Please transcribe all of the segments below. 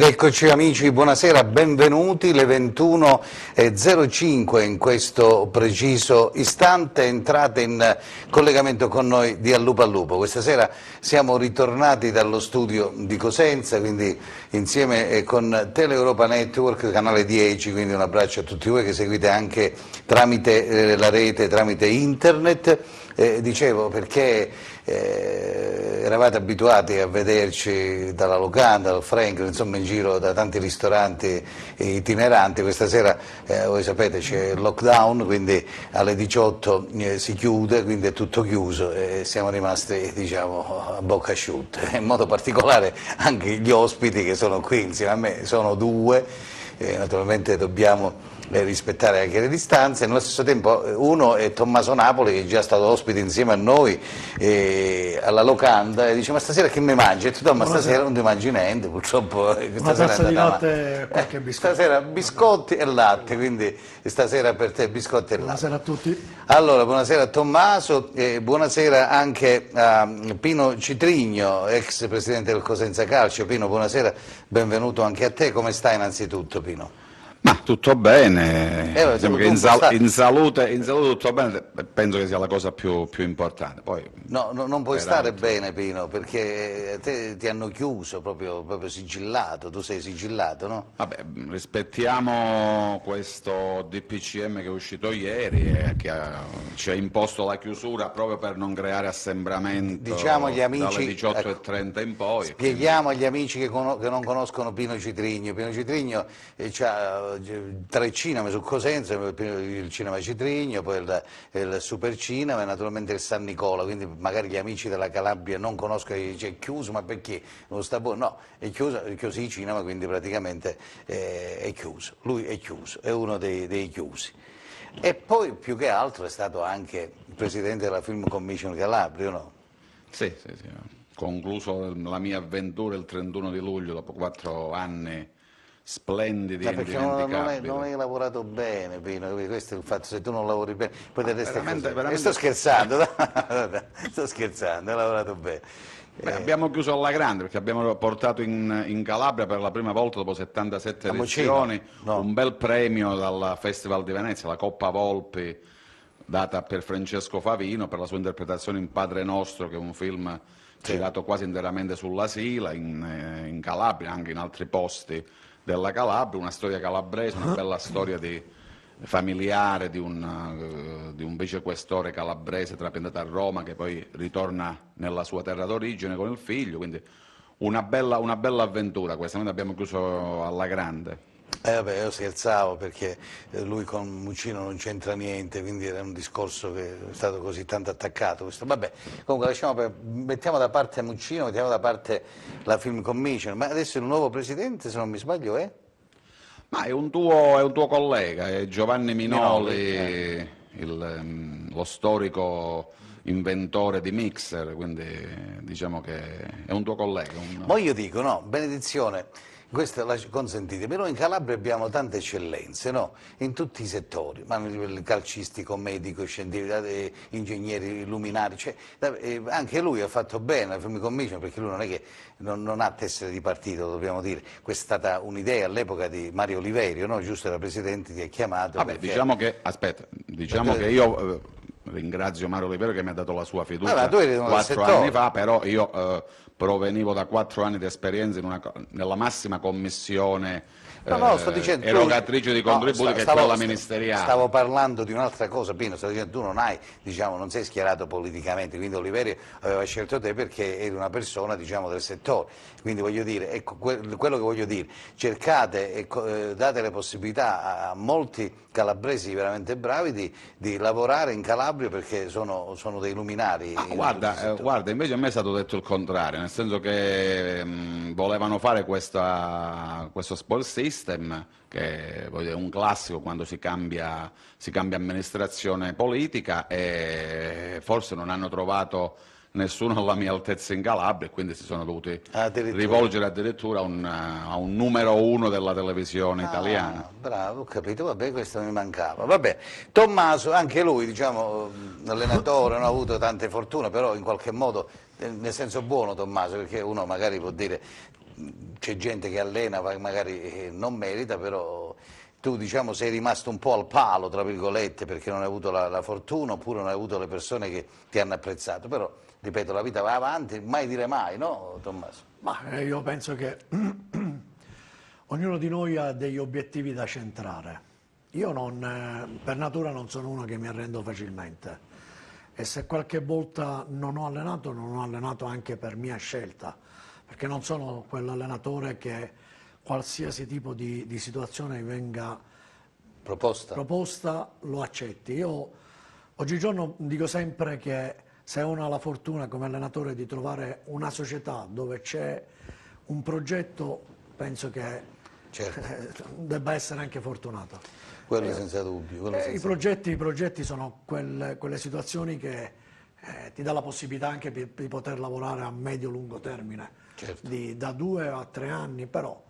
Ed eccoci amici, buonasera, benvenuti, le 21:05 in questo preciso istante, entrate in collegamento con noi di Allupo Allupo. Questa sera siamo ritornati dallo studio di Cosenza, quindi insieme con Tele Europa Network, canale 10, quindi un abbraccio a tutti voi che seguite anche tramite la rete, tramite internet. Dicevo perché eravate abituati a vederci dalla Locanda, dal Franklin, insomma in giro da tanti ristoranti itineranti. Questa sera voi sapete c'è il lockdown, quindi alle 18 si chiude, quindi è tutto chiuso e siamo rimasti, diciamo, a bocca asciutta, in modo particolare anche gli ospiti che sono qui insieme a me, sono due, naturalmente dobbiamo rispettare anche le distanze. Nello stesso tempo uno è Tommaso Napoli, che è già stato ospite insieme a noi alla Locanda, e dice: ma stasera che mi mangi? E tu: no, ma stasera non ti mangi niente, purtroppo una tazza di latte e qualche biscotto. Stasera biscotti e latte, quindi stasera per te biscotti e latte. Buonasera a tutti. Allora, buonasera a Tommaso, buonasera anche a Pino Citrigno, ex presidente del Cosenza Calcio. Pino, buonasera, benvenuto anche a te. Come stai innanzitutto, Pino? Ma tutto bene, diciamo che in salute tutto bene, penso che sia la cosa più importante. Poi, no, non puoi stare bene, Pino, perché te ti hanno chiuso, proprio sigillato, tu sei sigillato, no? Vabbè, rispettiamo questo DPCM che è uscito ieri e che ci ha imposto la chiusura proprio per non creare assembramento, diciamo agli amici, dalle 18:30 in poi. Spieghiamo agli amici che non conoscono Pino Citrigno. Pino Citrigno ha 3 cinema su Cosenza, il Cinema Citrigno, poi il Super Cinema e naturalmente il San Nicola, quindi magari gli amici della Calabria non conoscono, dice è chiuso, ma perché? Non sta buono? No, è chiuso il cinema, quindi praticamente è chiuso, lui è chiuso, è uno dei chiusi. E poi più che altro è stato anche il presidente della Film Commission Calabria, no? Sì. Concluso la mia avventura il 31 di luglio, dopo 4 anni splendidi e indimenticabili. Non hai lavorato bene, Pino, questo è il fatto, se tu non lavori bene poi te veramente... sto scherzando, sto scherzando, hai lavorato bene. Beh, abbiamo chiuso alla grande perché abbiamo portato in Calabria per la prima volta dopo 77 edizioni un bel premio dal Festival di Venezia, la Coppa Volpi, data per Francesco Favino per la sua interpretazione in Padre Nostro, che è un film girato quasi interamente sulla Sila, in Calabria, anche in altri posti della Calabria, una storia calabrese, una bella storia familiare di un vicequestore calabrese trapiantato a Roma che poi ritorna nella sua terra d'origine con il figlio, quindi una bella avventura questa. Noi abbiamo chiuso alla grande. Vabbè, io scherzavo perché lui con Muccino non c'entra niente, quindi era un discorso che è stato così tanto attaccato. Vabbè, comunque mettiamo da parte Muccino, mettiamo da parte la Film Commission, ma adesso il nuovo presidente, se non mi sbaglio, è? Ma è un tuo collega, è Giovanni Minoli, lo storico inventore di Mixer, quindi diciamo che è un tuo collega. Ma io dico, no, benedizione, questa consentitemi, noi in Calabria abbiamo tante eccellenze, no? In tutti i settori, ma nel calcistico, medico, scientifico, ingegneri, luminari, cioè, anche lui ha fatto bene la Film Commission, perché lui non è che non ha tessere di partito, dobbiamo dire. Questa è stata un'idea all'epoca di Mario Oliverio, no? Giusto, era presidente, ti ha chiamato. Vabbè, perché... diciamo che io ringrazio Mario Oliverio che mi ha dato la sua fiducia 4 anni fa, però io provenivo da 4 anni di esperienza nella massima commissione sto dicendo, erogatrice di contributi, che è quella ministeriale. Stavo parlando di un'altra cosa, Pino, stavo dicendo tu non sei schierato politicamente, quindi Oliverio aveva scelto te perché eri una persona, diciamo, del settore, quindi voglio dire, ecco, quello che voglio dire, cercate, date le possibilità a molti calabresi veramente bravi di lavorare in Calabria, perché sono dei luminari. Guarda, invece a me è stato detto il contrario, nel senso che volevano fare questo spoil system, che è un classico quando si cambia amministrazione politica, e forse non hanno trovato nessuno alla mia altezza in Calabria, e quindi si sono dovuti rivolgere addirittura a un numero 1 della televisione italiana. Bravo, ho capito, vabbè, questo mi mancava. Vabbè, Tommaso, anche lui, diciamo, allenatore, non ha avuto tante fortune, però in qualche modo, nel senso buono Tommaso, perché uno magari può dire c'è gente che allena, magari non merita, però tu diciamo sei rimasto un po' al palo, tra virgolette, perché non hai avuto la fortuna, oppure non hai avuto le persone che ti hanno apprezzato, però ripeto, la vita va avanti, mai dire mai, no Tommaso? Ma io penso che ognuno di noi ha degli obiettivi da centrare. Io per natura non sono uno che mi arrendo facilmente, e se qualche volta non ho allenato anche per mia scelta, perché non sono quell'allenatore che qualsiasi tipo di situazione venga proposta lo accetti. Io oggigiorno dico sempre che se uno ha la fortuna come allenatore di trovare una società dove c'è un progetto, penso che debba essere anche fortunato. Quello senza dubbio. I progetti sono quelle situazioni che ti dà la possibilità anche di poter lavorare a medio-lungo termine, da 2 a 3 anni, però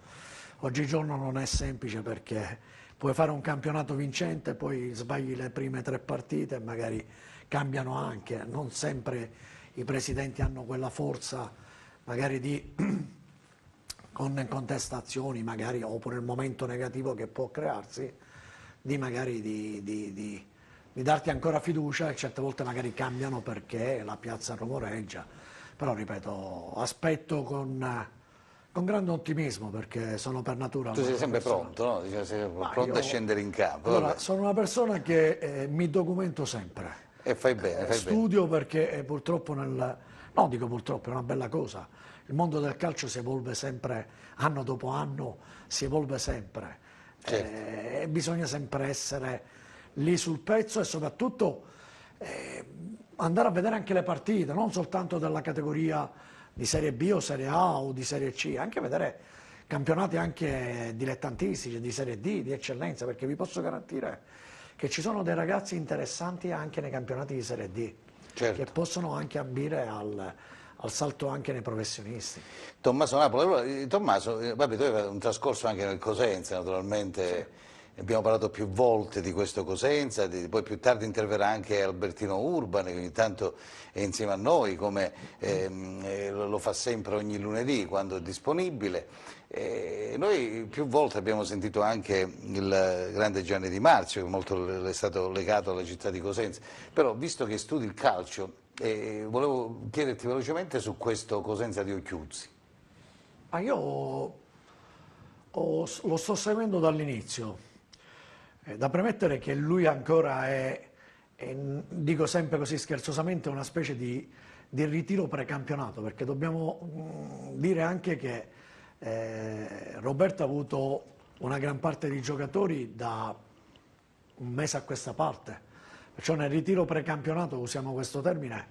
oggigiorno non è semplice, perché puoi fare un campionato vincente, poi sbagli le prime 3 partite e magari cambiano anche, non sempre i presidenti hanno quella forza magari con contestazioni magari, oppure il momento negativo che può crearsi, di darti ancora fiducia, e certe volte magari cambiano perché la piazza rumoreggia. Però ripeto, aspetto con grande ottimismo, perché sono per natura... Tu sei sempre pronto, no? Sei pronto a scendere in campo. Allora, sono una persona che mi documento sempre. E fai bene, Studio perché purtroppo no, dico purtroppo, è una bella cosa. Il mondo del calcio si evolve sempre, anno dopo anno, si evolve sempre. E bisogna sempre essere lì sul pezzo, e soprattutto andare a vedere anche le partite, non soltanto della categoria di Serie B o Serie A o di Serie C, anche vedere campionati anche dilettantistici, di Serie D, di eccellenza, perché vi posso garantire che ci sono dei ragazzi interessanti anche nei campionati di Serie D, che possono anche ambire al salto anche nei professionisti. Tommaso Napoli, Tommaso, vabbè, tu hai un trascorso anche nel Cosenza, naturalmente. Abbiamo parlato più volte di questo Cosenza, poi più tardi interverrà anche Albertino Urbani, che ogni tanto è insieme a noi, come lo fa sempre ogni lunedì quando è disponibile. Noi più volte abbiamo sentito anche il grande Gianni Di Marzio, che molto è stato legato alla città di Cosenza, però visto che studi il calcio, volevo chiederti velocemente su questo Cosenza di Occhiuzzi. Ma io lo sto seguendo dall'inizio. Da premettere che lui ancora dico sempre così scherzosamente, una specie di ritiro precampionato, perché dobbiamo dire anche che Roberto ha avuto una gran parte di giocatori da un mese a questa parte, perciò nel ritiro precampionato, usiamo questo termine,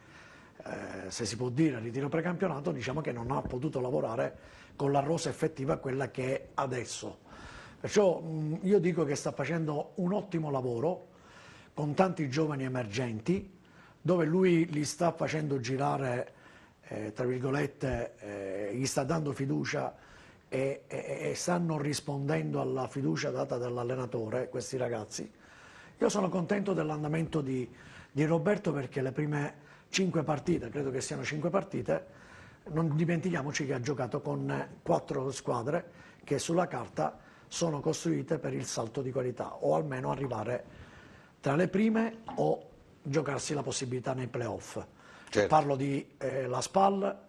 se si può dire ritiro precampionato, diciamo che non ha potuto lavorare con la rosa effettiva, quella che è adesso. Perciò io dico che sta facendo un ottimo lavoro con tanti giovani emergenti, dove lui li sta facendo girare, tra virgolette, gli sta dando fiducia e stanno rispondendo alla fiducia data dall'allenatore, questi ragazzi. Io sono contento dell'andamento di Roberto, perché le prime 5 partite, credo che siano 5 partite, non dimentichiamoci che ha giocato con 4 squadre che sulla carta sono costruite per il salto di qualità, o almeno arrivare tra le prime o giocarsi la possibilità nei playoff. Parlo di La Spal,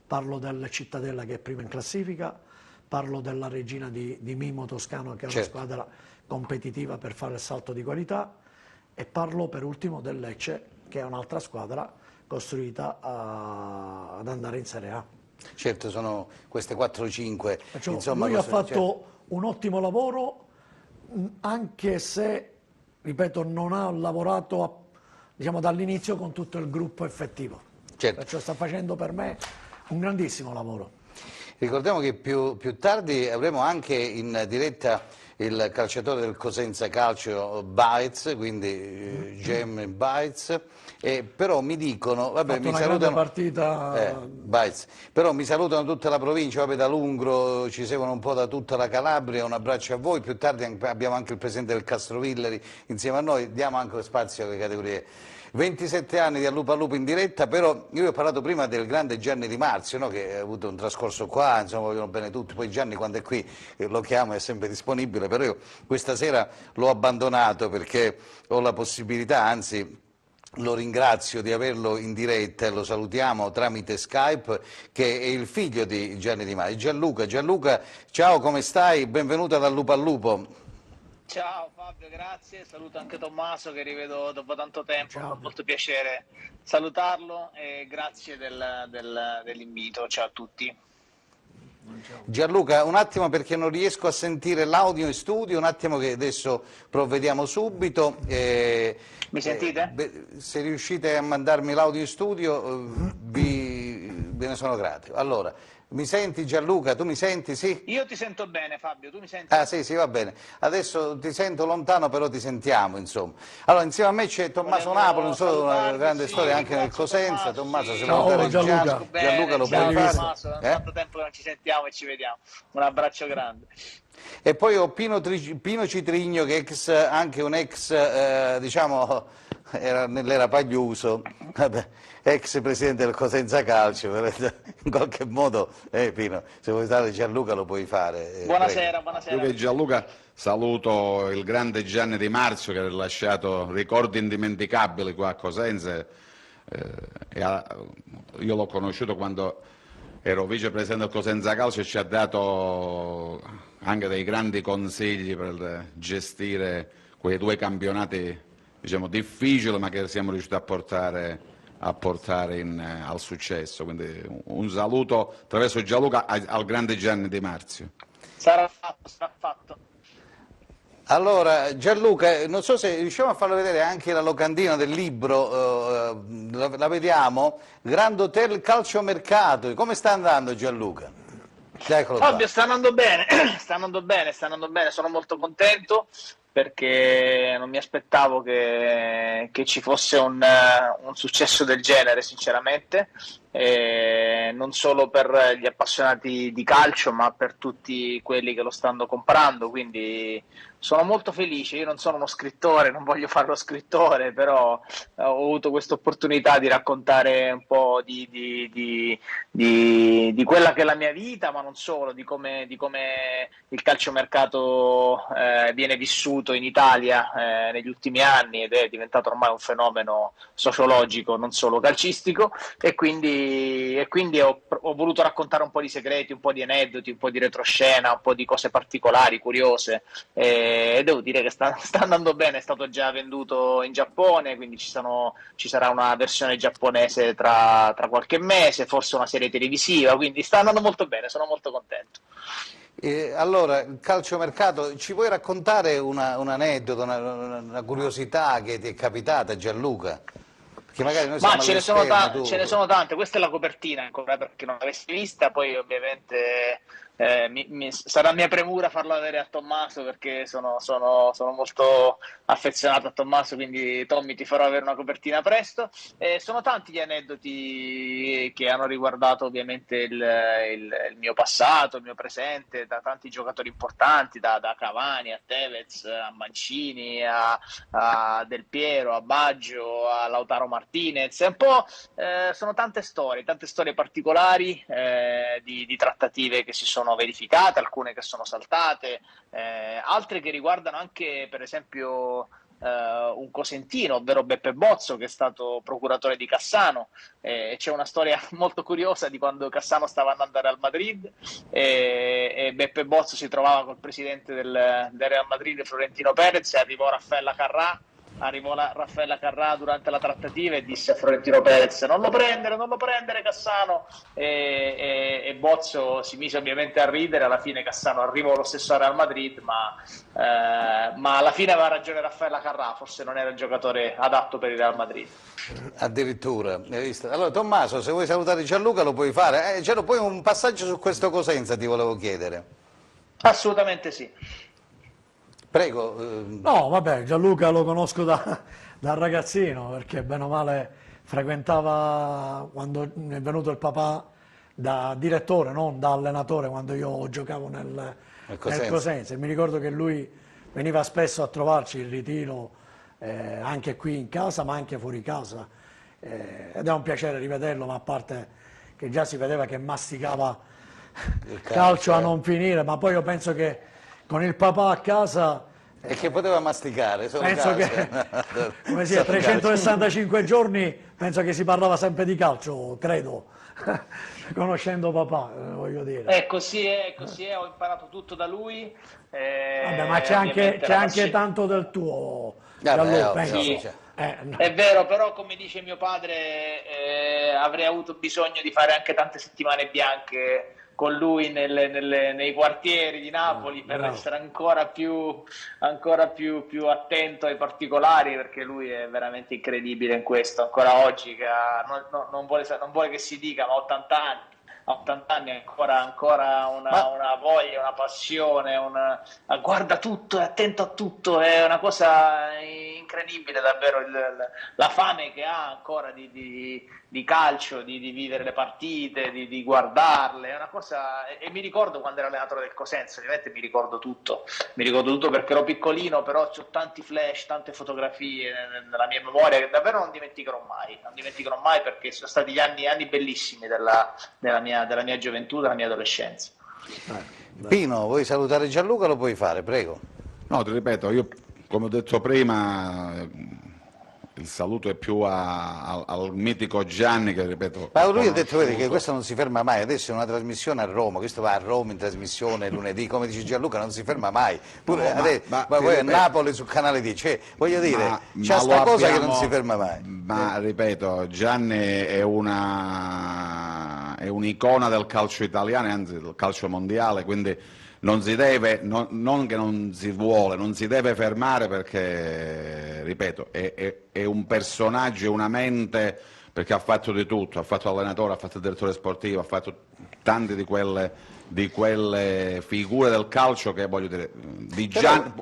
parlo del Cittadella che è prima in classifica, parlo della Regina di Mimo Toscano, che è una squadra competitiva per fare il salto di qualità, e parlo per ultimo del Lecce, che è un'altra squadra costruita ad andare in Serie A. Certo, sono queste 4-5. Insomma, lui ha fatto un ottimo lavoro, anche se, ripeto, non ha lavorato diciamo, dall'inizio con tutto il gruppo effettivo. Perciò sta facendo per me un grandissimo lavoro. Ricordiamo che più tardi avremo anche in diretta il calciatore del Cosenza Calcio Baez, quindi Gem Baez, però mi dicono, vabbè, mi salutano, partita. Baez, però mi salutano tutta la provincia, vabbè, da Lungro, ci seguono un po' da tutta la Calabria, un abbraccio a voi, più tardi abbiamo anche il presidente del Castrovillari insieme a noi, diamo anche spazio alle categorie. 27 anni di Allupa Lupo in diretta, però io ho parlato prima del grande Gianni Di Marzio, no? Che ha avuto un trascorso qua, insomma vogliono bene tutti, poi Gianni quando è qui lo chiamo, è sempre disponibile, però io questa sera l'ho abbandonato perché ho la possibilità, anzi lo ringrazio di averlo in diretta e lo salutiamo tramite Skype, che è il figlio di Gianni Di Marzio, Gianluca. Gianluca, ciao, come stai? Benvenuto ad Allupa al Lupo. Ciao Fabio, grazie, saluto anche Tommaso che rivedo dopo tanto tempo, fa molto piacere salutarlo e grazie dell'invito, ciao a tutti. Gianluca, un attimo perché non riesco a sentire l'audio in studio, un attimo che adesso provvediamo subito. Mi sentite? Se riuscite a mandarmi l'audio in studio ve ne sono grato. Allora, mi senti Gianluca? Tu mi senti? Sì? Io ti sento bene Fabio, tu mi senti? Ah sì, va bene. Adesso ti sento lontano, però ti sentiamo, insomma. Allora, insieme a me c'è Tommaso Napoli, non so, una grande storia anche nel Cosenza. Tommaso, se vuoi dare Gianluca. Gianluca lo puoi fare. Tommaso, tanto tempo che non ci sentiamo e ci vediamo. Un abbraccio grande. E poi ho Pino Citrigno, che è anche un ex, diciamo, era nell'era Pagliuso, vabbè, ex presidente del Cosenza Calcio, in qualche modo, Pino, se vuoi stare Gianluca lo puoi fare. Buonasera, buonasera. Io che Gianluca saluto il grande Gianni Di Marzio che ha lasciato ricordi indimenticabili qua a Cosenza. Io l'ho conosciuto quando ero vicepresidente del Cosenza Calcio e ci ha dato anche dei grandi consigli per gestire quei due campionati, diciamo, difficili, ma che siamo riusciti a portare al successo. Quindi un saluto attraverso Gianluca al grande Gianni Di Marzio. Sarà fatto, sarà fatto. Allora, Gianluca, non so se riusciamo a farlo vedere anche la locandina del libro, la vediamo, Grand Hotel Calciomercato, come sta andando Gianluca? Fabio, sta andando bene, sta andando bene, sono molto contento perché non mi aspettavo che ci fosse un successo del genere, sinceramente, non solo per gli appassionati di calcio, ma per tutti quelli che lo stanno comprando, quindi sono molto felice. Io non sono uno scrittore, non voglio fare lo scrittore, però ho avuto questa opportunità di raccontare un po' di quella che è la mia vita, ma non solo, di come il calciomercato viene vissuto in Italia negli ultimi anni ed è diventato ormai un fenomeno sociologico, non solo calcistico, e quindi ho voluto raccontare un po' di segreti, un po' di aneddoti, un po' di retroscena, un po' di cose particolari, curiose, e devo dire che sta andando bene. È stato già venduto in Giappone, quindi ci sarà una versione giapponese tra qualche mese, forse una serie televisiva, quindi sta andando molto bene, sono molto contento. Allora, calciomercato, ci puoi raccontare un aneddoto, una curiosità che ti è capitata, Gianluca? Perché magari noi siamo ce ne sono tante, questa è la copertina ancora, perché non l'avessi vista, poi ovviamente sarà mia premura farlo vedere a Tommaso, perché sono molto affezionato a Tommaso, quindi Tommy, ti farò avere una copertina presto. Sono tanti gli aneddoti che hanno riguardato ovviamente il mio passato, il mio presente, da tanti giocatori importanti, da Cavani a Tevez, a Mancini, a Del Piero, a Baggio, a Lautaro Martinez. Un po' sono tante storie particolari di trattative che si sono verificate, alcune che sono saltate, altre che riguardano anche, per esempio, un cosentino, ovvero Beppe Bozzo, che è stato procuratore di Cassano. C'è una storia molto curiosa di quando Cassano stava andando al Real Madrid e Beppe Bozzo si trovava col presidente del Real Madrid, Florentino Perez, e arrivò Raffaella Carrà durante la trattativa e disse a Florentino Perez: non lo prendere Cassano, e Bozzo si mise ovviamente a ridere. Alla fine Cassano arrivò lo stesso al Real Madrid, ma alla fine aveva ragione Raffaella Carrà, forse non era il giocatore adatto per il Real Madrid. Addirittura, hai visto? Allora Tommaso, se vuoi salutare Gianluca lo puoi fare, poi un passaggio su questo Cosenza ti volevo chiedere. Assolutamente sì. Prego. No, vabbè, Gianluca lo conosco da ragazzino, perché bene o male frequentava, quando è venuto il papà, da direttore, non da allenatore, quando io giocavo nel Cosenza. E mi ricordo che lui veniva spesso a trovarci in ritiro, anche qui in casa, ma anche fuori casa. Ed è un piacere rivederlo, ma a parte che già si vedeva che masticava il calcio a non finire, ma poi io penso che con il papà a casa... E che poteva masticare, penso che, come sia, 365 giorni, penso che si parlava sempre di calcio, credo, conoscendo papà, voglio dire. Così è, ho imparato tutto da lui. Vabbè, ma c'è anche tanto del tuo, Gianluca, penso. Sì, è vero, però come dice mio padre, avrei avuto bisogno di fare anche tante settimane bianche con lui nei quartieri di Napoli per essere ancora più attento ai particolari, perché lui è veramente incredibile in questo, ancora oggi, che non vuole che si dica, ma ha 80 anni. A 80 anni ancora una voglia, una passione, guarda tutto, è attento a tutto, è una cosa incredibile davvero, la fame che ha ancora di calcio, di vivere le partite, di guardarle, è una cosa. E mi ricordo quando ero allenatore del Cosenza, ovviamente mi ricordo tutto perché ero piccolino, però ho tanti flash, tante fotografie nella mia memoria che davvero non dimenticherò mai, perché sono stati gli anni bellissimi della mia gioventù, della mia adolescenza. Pino, vuoi salutare Gianluca? Lo puoi fare, prego. No, ti ripeto, io come ho detto prima, il saluto è più al mitico Gianni, che ripeto... Ma lui ha detto, vedi, che questo non si ferma mai, adesso è una trasmissione a Roma, questo va a Roma in trasmissione lunedì, come dice Gianluca, non si ferma mai. Pure ma poi a Napoli sul canale 10, cioè, voglio dire, c'è sta cosa che non si ferma mai. Ma ripeto, Gianni è un'icona del calcio italiano, anzi del calcio mondiale, quindi non si deve, non che non si vuole, non si deve fermare, perché, ripeto, è un personaggio, è una mente, perché ha fatto di tutto, ha fatto allenatore, ha fatto il direttore sportivo, ha fatto tante di quelle figure del calcio che, voglio dire, di Gianni,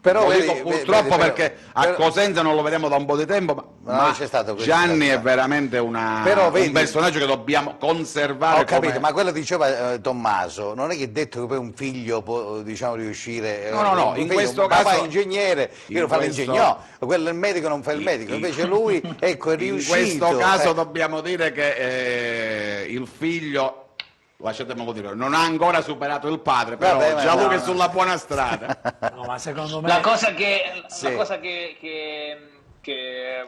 però purtroppo perché a Cosenza non lo vediamo da un po' di tempo, ma Gianni è veramente un personaggio che dobbiamo conservare. Ho capito, ma quello diceva Tommaso, non è che detto che poi un figlio può, diciamo, riuscire... No, in questo caso... Papà è ingegnere, io lo fa l'ingegnere, quello il medico non fa il medico, invece lui, ecco, è riuscito... In questo caso dobbiamo dire che il figlio... lasciatemi dire, non ha ancora superato il padre, però Gianluca è sulla buona strada. No, ma secondo me... La cosa che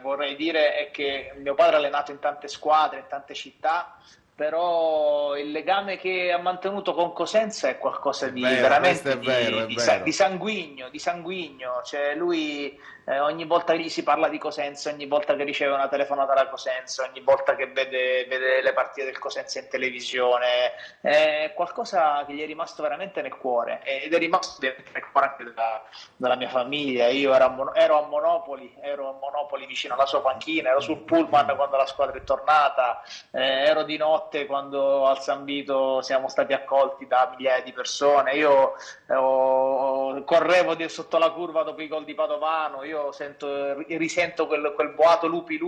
vorrei dire è che mio padre ha allenato in tante squadre, in tante città, però il legame che ha mantenuto con Cosenza è qualcosa di veramente di sanguigno, cioè lui ogni volta che gli si parla di Cosenza, ogni volta che riceve una telefonata da Cosenza, ogni volta che vede le partite del Cosenza in televisione, è qualcosa che gli è rimasto veramente nel cuore, ed è rimasto nel cuore anche della mia famiglia. Io ero a Monopoli vicino alla sua panchina, ero sul pullman quando la squadra è tornata, ero di notte quando al San Vito siamo stati accolti da migliaia di persone. Io correvo sotto la curva dopo i gol di Padovano, io risento quel boato lupi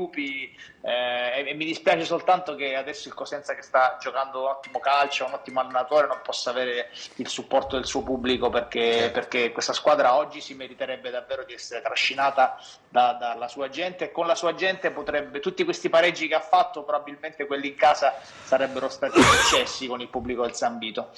e mi dispiace soltanto che adesso il Cosenza, che sta giocando un ottimo calcio, un ottimo allenatore, non possa avere il supporto del suo pubblico, perché questa squadra oggi si meriterebbe davvero di essere trascinata dalla sua gente, e con la sua gente tutti questi pareggi che ha fatto, probabilmente quelli in casa sarebbero stati successi con il pubblico del San Vito.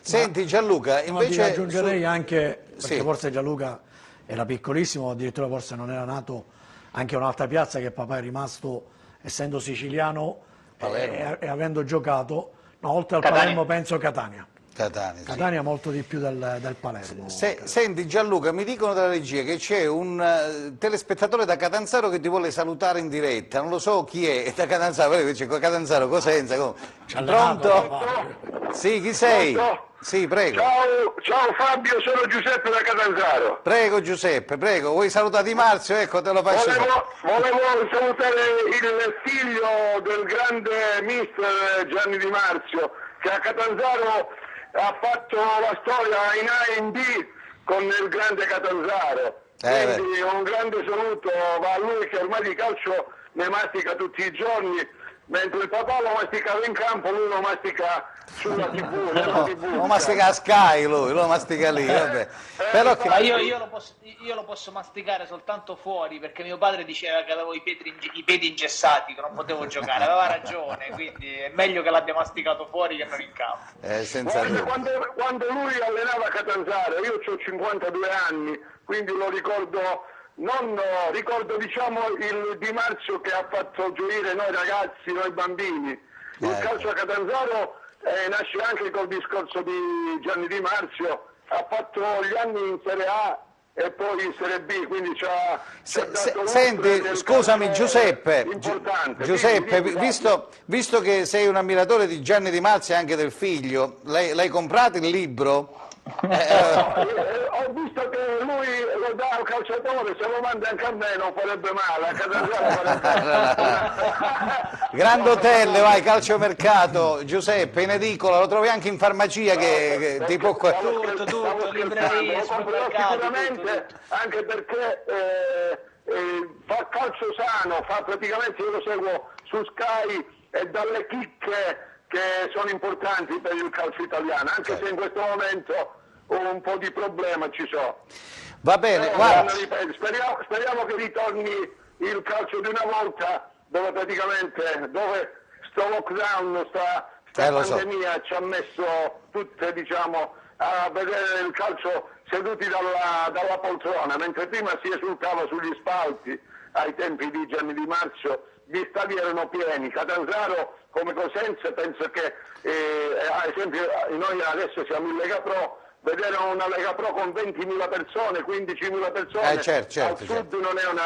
Senti Gianluca, invece... aggiungerei anche, perché forse Gianluca era piccolissimo, addirittura forse non era nato anche un'altra piazza che papà è rimasto, essendo siciliano e avendo giocato, oltre al Palermo penso Catania. Catania molto di più del Palermo. Senti Gianluca, mi dicono dalla regia che c'è un telespettatore da Catanzaro che ti vuole salutare in diretta, non lo so chi è da Catanzaro, c'è Catanzaro, Cosenza, pronto? Sì, chi sei? Pronto? Sì, prego. Ciao Fabio, sono Giuseppe da Catanzaro. Prego Giuseppe, prego, vuoi salutare Di Marzio? Ecco, te lo faccio. Volevo salutare il figlio del grande mister Gianni Di Marzio, che a Catanzaro ha fatto la storia in A e in B, con il grande Catanzaro. Quindi un grande saluto va a lui, che ormai di calcio ne mastica tutti i giorni, mentre il papà lo masticava in campo, lui lo mastica sulla TV, lo mastica a Sky, lui lo mastica lì, vabbè. Però ma io lo posso masticare soltanto fuori, perché mio padre diceva che avevo i piedi ingessati, che non potevo giocare, aveva ragione, quindi è meglio che l'abbia masticato fuori che non in campo. Quando lui allenava Catanzaro, io ho 52 anni, quindi lo ricordo. Ricordo diciamo il Di Marzio che ha fatto gioire noi ragazzi, noi bambini. Il calcio a Catanzaro nasce anche col discorso di Gianni Di Marzio, ha fatto gli anni in Serie A e poi in Serie B, quindi senti, scusami Giuseppe, visto che sei un ammiratore di Gianni Di Marzio e anche del figlio, l'hai comprato il libro? Ho visto che lui lo dà al calciatore, se lo manda anche a me non farebbe male, a Catanzaro Grande hotel, vai, calciomercato, Giuseppe, in edicola, lo trovi anche in farmacia che ti può... Tutto, librerie, sicuramente, anche perché fa calcio sano, praticamente io lo seguo su Sky e dalle chicche che sono importanti per il calcio italiano, anche se in questo momento un po' di problema ci sono. Va bene, guarda. Speriamo che ritorni il calcio di una volta, dove praticamente sto lockdown, sta pandemia ci ha messo tutte, diciamo, a vedere il calcio seduti dalla poltrona, mentre prima si esultava sugli spalti ai tempi di Gianni Di Marzio, gli stadi erano pieni. Catanzaro come Cosenza, penso che ad esempio noi adesso siamo in Lega Pro, vedere una Lega Pro con 20.000 persone, 15.000 persone certo. al sud non è una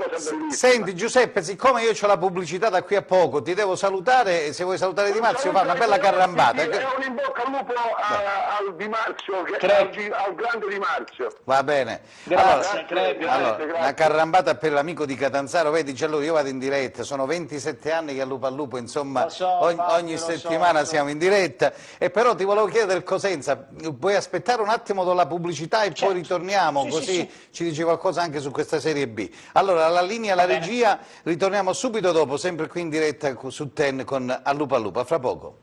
cosa bellissima. Senti Giuseppe, siccome io ho la pubblicità da qui a poco, ti devo salutare, e se vuoi salutare Di Marzio fa una bella carrambata. È un in bocca al lupo al Di Marzio, al grande Di Marzio. Va bene. Grazie, grazie. Una carrambata per l'amico di Catanzaro, vedi Gianluca, io vado in diretta, sono 27 anni che a Lupo al Lupo, insomma, ogni settimana siamo in diretta, e però ti volevo chiedere del Cosenza, vuoi aspettare un attimo dalla pubblicità e poi ritorniamo, così ci dici qualcosa anche su questa Serie B. Allora, la linea, la regia, ritorniamo subito dopo, sempre qui in diretta su TEN con A Lupo al Lupo, a fra poco.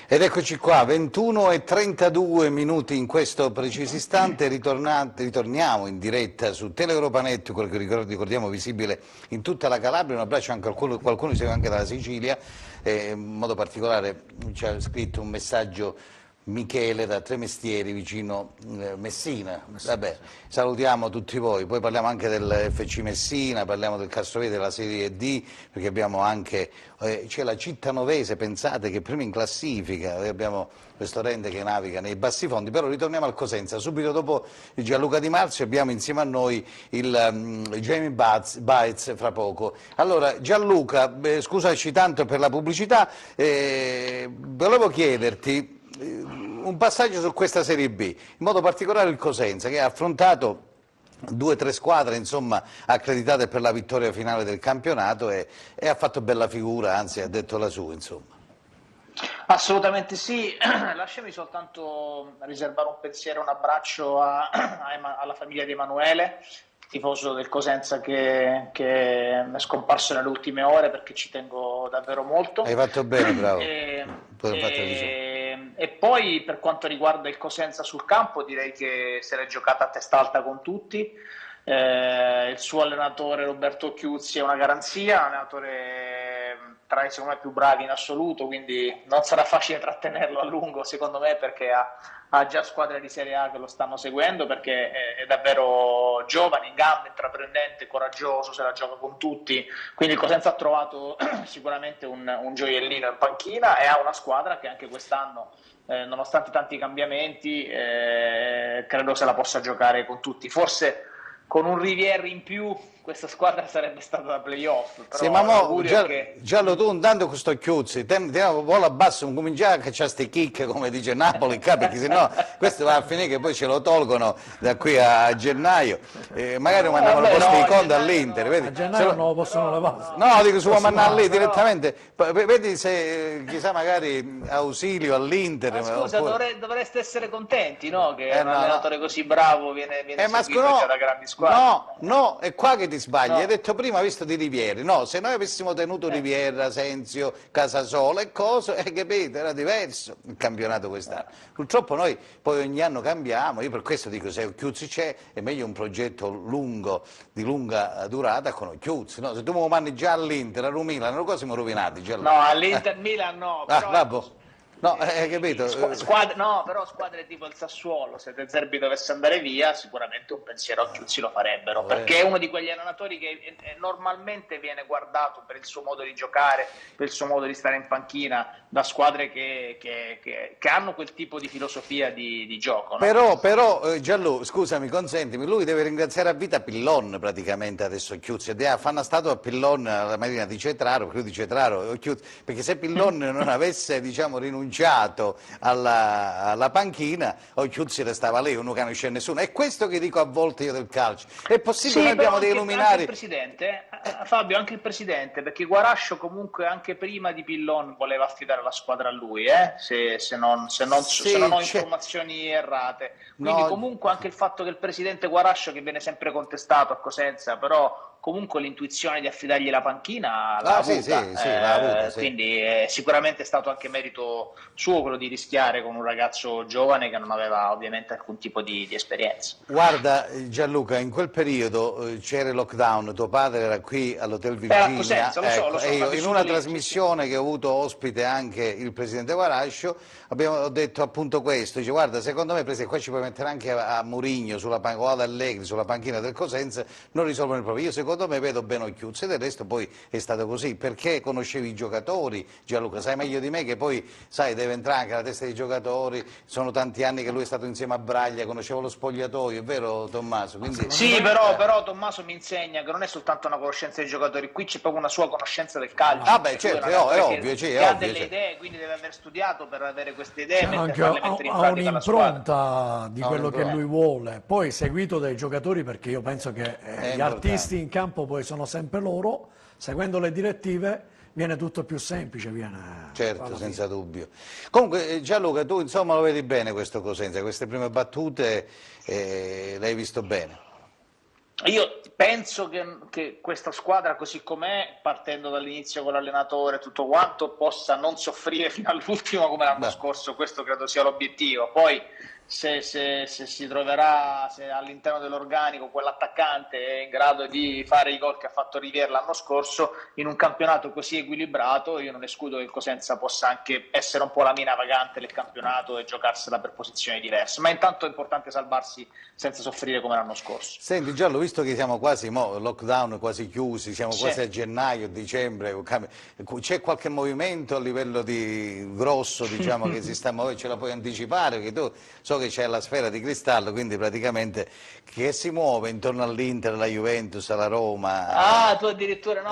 Ed eccoci qua, 21:32 in questo preciso istante, ritorniamo in diretta su Teleuropa Network, che ricordiamo visibile in tutta la Calabria. Un abbraccio anche a qualcuno segue anche dalla Sicilia, in modo particolare ci ha scritto un messaggio Michele da Tremestieri vicino Messina. Vabbè, salutiamo tutti voi, poi parliamo anche del FC Messina, parliamo del Castrovete della Serie D, perché abbiamo anche, c'è la Cittanovese, pensate che prima in classifica, abbiamo questo Rende che naviga nei bassi fondi, però ritorniamo al Cosenza, subito dopo Gianluca Di Marzio abbiamo insieme a noi il Jamie Baez fra poco. Allora Gianluca, scusaci tanto per la pubblicità, volevo chiederti un passaggio su questa Serie B, in modo particolare il Cosenza, che ha affrontato 2 o 3 squadre insomma accreditate per la vittoria finale del campionato e ha fatto bella figura, anzi ha detto la sua, insomma. Assolutamente sì, lasciami soltanto riservare un pensiero, un abbraccio alla famiglia di Emanuele, tifoso del Cosenza che è scomparso nelle ultime ore, perché ci tengo davvero molto. Hai fatto bene, bravo. E poi per quanto riguarda il Cosenza sul campo, direi che se l'è giocata a testa alta con tutti. Il suo allenatore Roberto Chiuzzi è una garanzia, un allenatore tra i secondo me più bravi in assoluto, quindi non sarà facile trattenerlo a lungo secondo me, perché ha già squadre di Serie A che lo stanno seguendo, perché è davvero giovane, in gamba, intraprendente, coraggioso, se la gioca con tutti, quindi il Cosenza ha trovato sicuramente un gioiellino in panchina e ha una squadra che anche quest'anno, nonostante tanti cambiamenti, credo se la possa giocare con tutti. Forse con un Rivière in più questa squadra sarebbe stata da playoff. Però sì, ma Giallo, tu intanto questo Chiuzzi, vola basso, non cominciare a cacciare ste chicche come dice Napoli, perché sennò questo va a finire che poi ce lo tolgono da qui a gennaio, magari mandano posti di conto all'Inter. No, a gennaio non lo possono levare. No, dico, si può mandare lì direttamente, vedi se chissà magari ausilio all'Inter. Ma scusa, dovreste essere contenti, no? Che un allenatore così bravo viene seguito già da grandi squadre. No, è qua che ti sbagli, hai detto prima visto di Rivieri, no, se noi avessimo tenuto Rivieri, Asensio, Casasola e cose, capito, era diverso il campionato quest'anno. Purtroppo noi poi ogni anno cambiamo, io per questo dico se Chiuzzi c'è è meglio un progetto lungo, di lunga durata con Chiuzzi, no? Se tu mi mandi già all'Inter, a Milan, non siamo rovinati già. No, all'Inter Milan no, però... No, hai capito? No, però squadre tipo il Sassuolo, se De Zerbi dovesse andare via, sicuramente un pensiero a Chiuzzi lo farebbero, perché è uno di quegli allenatori che normalmente viene guardato per il suo modo di giocare, per il suo modo di stare in panchina, da squadre che hanno quel tipo di filosofia di gioco. No? Però Gianlu, scusami, consentimi, lui deve ringraziare a vita Pillon praticamente adesso Chiuzzi, fanno stato a Pillon alla Marina di Cetraro, più di Cetraro, Chiuzzi, perché se Pillon non avesse diciamo rinunciato alla panchina, o Chiuzzi restava lì, uno che non c'è nessuno. È questo che dico a volte io del calcio. È possibile, noi abbiamo dei luminari. Anche il presidente, Fabio, anche il presidente, perché Guarascio comunque anche prima di Pillon voleva affidare la squadra a lui, se non ho informazioni errate. Quindi comunque anche il fatto che il presidente Guarascio, che viene sempre contestato a Cosenza, però comunque l'intuizione di affidargli la panchina l'ha avuta, quindi sicuramente è stato anche merito suo quello di rischiare con un ragazzo giovane che non aveva ovviamente alcun tipo di esperienza. Guarda Gianluca, in quel periodo c'era il lockdown, tuo padre era qui all'Hotel Virginia, Cosenza, lo so, e io in una trasmissione che ho avuto ospite anche il presidente Guarascio ho detto appunto questo, dice guarda secondo me presidente, qua ci puoi mettere anche a Murigno o ad Allegri sulla panchina del Cosenza, non risolvono il problema. Io secondo me vedo bene Chiuzzi, e del resto poi è stato così, perché conoscevi i giocatori, Gianluca, sai meglio di me che poi sai deve entrare anche la testa dei giocatori, sono tanti anni che lui è stato insieme a Braglia, conoscevo lo spogliatoio, è vero Tommaso? Quindi... Sì, però Tommaso mi insegna che non è soltanto una conoscenza dei giocatori, qui c'è proprio una sua conoscenza del calcio. Ah beh certo, è ovvio, che ha delle idee, quindi deve aver studiato per avere queste idee, ha un'impronta di quello che lui vuole, poi seguito dai giocatori, perché io penso che gli artisti in campo poi sono sempre loro, seguendo le direttive viene tutto più semplice. Certo, senza dubbio. Comunque Gianluca, tu insomma lo vedi bene questo Cosenza, queste prime battute l'hai visto bene? Io penso che questa squadra così com'è, partendo dall'inizio con l'allenatore e tutto quanto, possa non soffrire fino all'ultimo come l'anno scorso, questo credo sia l'obiettivo. Poi se si troverà all'interno dell'organico quell'attaccante è in grado di fare i gol che ha fatto Rivière l'anno scorso in un campionato così equilibrato, io non escludo che il Cosenza possa anche essere un po' la mina vagante del campionato e giocarsela per posizioni diverse, ma intanto è importante salvarsi senza soffrire come l'anno scorso. Senti Gianlo, visto che siamo quasi lockdown, quasi chiusi, siamo quasi a gennaio, dicembre, c'è qualche movimento a livello di grosso, diciamo, che si sta muovendo, ce la puoi anticipare? Perché tu so che c'è la sfera di cristallo, quindi praticamente che si muove intorno all'Inter, alla Juventus, alla Roma. Ah, tu addirittura no,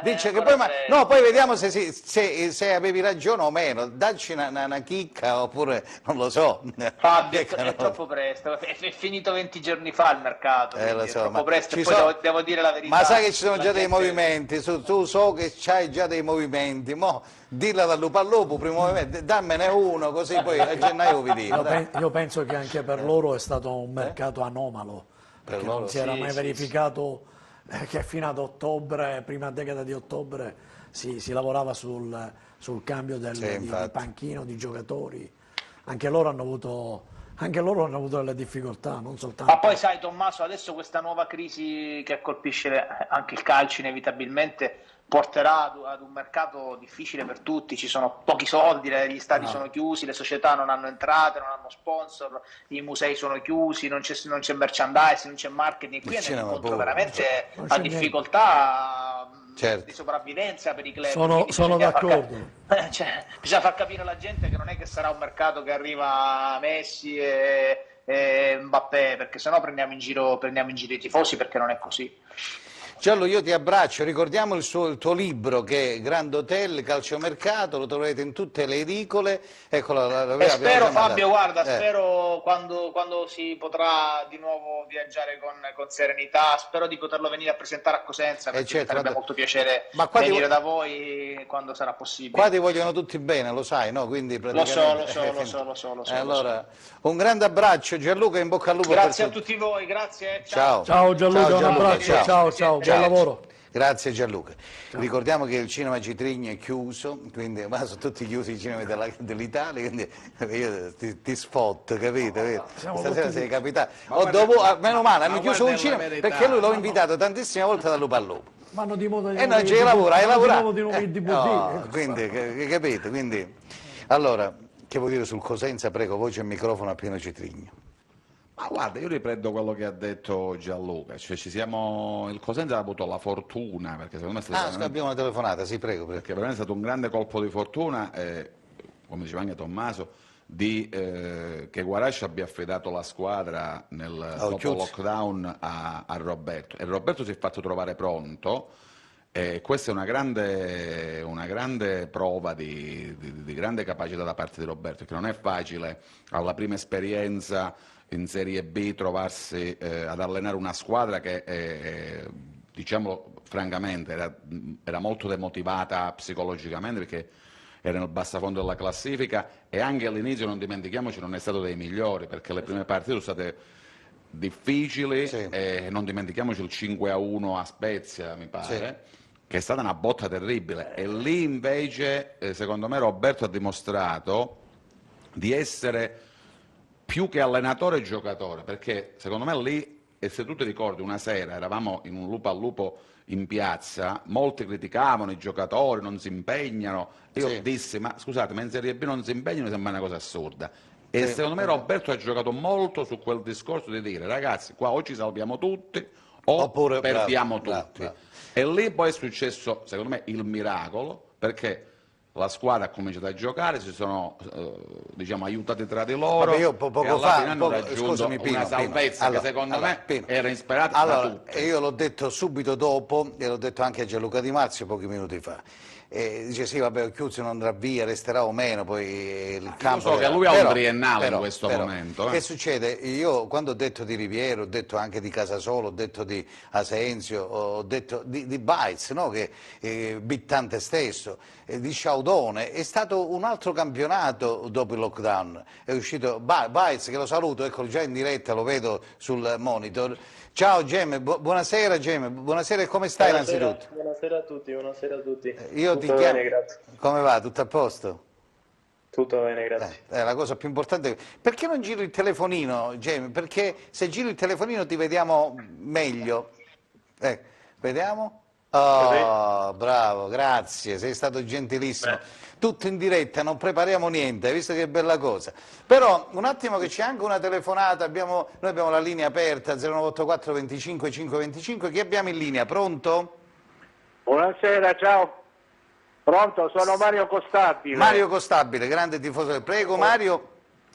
dice che poi, no, poi vediamo se avevi ragione o meno, dacci una chicca oppure non lo so. Fabio, è troppo presto, è finito 20 giorni fa il mercato, lo so, è troppo presto e poi devo dire la verità. Ma sai che ci sono già dei movimenti, tu so che c'hai già dei movimenti, dilla dal lupo al lupo, primo movimento, dammene uno così poi a gennaio vi dico. Io penso che anche per loro è stato un mercato anomalo, perché non si era mai verificato che fino ad ottobre, prima decada di ottobre, si lavorava sul cambio di panchino, di giocatori. Anche loro hanno avuto delle difficoltà, non soltanto. Ma poi sai Tommaso, adesso questa nuova crisi che colpisce anche il calcio inevitabilmente porterà ad un mercato difficile per tutti, ci sono pochi soldi, gli stadi sono chiusi, le società non hanno entrate, non hanno sponsor, i musei sono chiusi, non c'è merchandising, non c'è marketing, qui andiamo incontro veramente a difficoltà di sopravvivenza per i club. Sono d'accordo. Bisogna far capire alla gente che non è che sarà un mercato che arriva a Messi e Mbappé, perché sennò prendiamo in giro i tifosi, perché non è così. Giallo, io ti abbraccio, ricordiamo il tuo libro che è Grand Hotel Calciomercato, lo troverete in tutte le edicole. Eccola, e spero, Fabio, guarda, spero quando si potrà di nuovo viaggiare con serenità, spero di poterlo venire a presentare a Cosenza, perché mi farebbe molto piacere venire da voi quando sarà possibile. Qua ti vogliono tutti bene, lo sai, no? Quindi praticamente... Lo so. Allora, un grande abbraccio Gianluca, in bocca al lupo. Grazie a tutti voi, grazie. Ciao. Ciao Gianluca, un abbraccio, ciao. Buon lavoro. Grazie Gianluca. Ricordiamo che il cinema Citrigna è chiuso, quindi ma sono tutti chiusi i cinema dell'Italia, quindi io ti sfotto, capito? Stasera sei capitato. Meno male, hanno chiuso un cinema perché lui l'ho invitato tantissime volte da Lupo al Lupo. Ma hanno di modo di e non ci lavora, hai lavorato. Quindi, capito? Quindi, allora, che vuol dire sul Cosenza? Prego, voce e microfono a pieno Citrigno. Ma guarda, io riprendo quello che ha detto Gianluca, cioè il Cosenza ha avuto la fortuna, perché secondo me è stato abbiamo una telefonata, sì, prego. Perché per me è stato un grande colpo di fortuna, come diceva anche Tommaso, che Guaraci abbia affidato la squadra dopo lockdown a Roberto, e Roberto si è fatto trovare pronto. Questa è una grande prova di grande capacità da parte di Roberto, che non è facile alla prima esperienza in Serie B trovarsi ad allenare una squadra che, diciamolo francamente, era molto demotivata psicologicamente, perché era nel bassafondo della classifica, e anche all'inizio, non dimentichiamoci, non è stato dei migliori, perché le prime partite sono state difficili, sì. Non dimentichiamoci il 5-1 a Spezia, mi pare, sì, che è stata una botta terribile, e lì invece secondo me Roberto ha dimostrato di essere più che allenatore e giocatore, perché secondo me lì, e se tu ti ricordi, una sera eravamo in un Lupo al Lupo in piazza, molti criticavano i giocatori, non si impegnano, io dissi, ma scusate, ma in Serie B non si impegnano, mi sembra una cosa assurda. E secondo me Roberto ha giocato molto su quel discorso di dire, ragazzi, qua o ci salviamo tutti oppure perdiamo tutti. E lì poi è successo, secondo me, il miracolo, perché la squadra ha cominciato a giocare, si sono diciamo, aiutati tra di loro. Io poco e alla fa fine hanno raggiunto una salvezza che secondo me era insperata da tutti. Io l'ho detto subito dopo, e l'ho detto anche a Gianluca Di Marzio pochi minuti fa. Dice sì, vabbè, Chiuzzi non andrà via, resterà o meno, poi il campo... Io so che lui ha un triennale in questo momento. Che succede? Io quando ho detto di Riviero, ho detto anche di Casasolo, ho detto di Asensio, ho detto di Baez, no? Che Bittante stesso, di Sciaudone, è stato un altro campionato dopo il lockdown, è uscito Baez, che lo saluto, eccolo già in diretta, lo vedo sul monitor. Ciao Gemme, buonasera Gemme, buonasera, e come stai innanzitutto? Buonasera a tutti, Tutto bene, grazie. Come va? Tutto a posto? Tutto bene, grazie. È la cosa più importante. Perché non giri il telefonino, Gemme? Perché se giri il telefonino ti vediamo meglio. Vediamo? Oh, bravo, grazie, sei stato gentilissimo. Tutto in diretta, non prepariamo niente, hai visto che bella cosa. Però un attimo che c'è anche una telefonata, noi abbiamo la linea aperta, 0984 25 525, chi abbiamo in linea? Pronto? Buonasera, ciao. Pronto, sono Mario Costabile. Mario Costabile, grande tifoso. Prego Mario.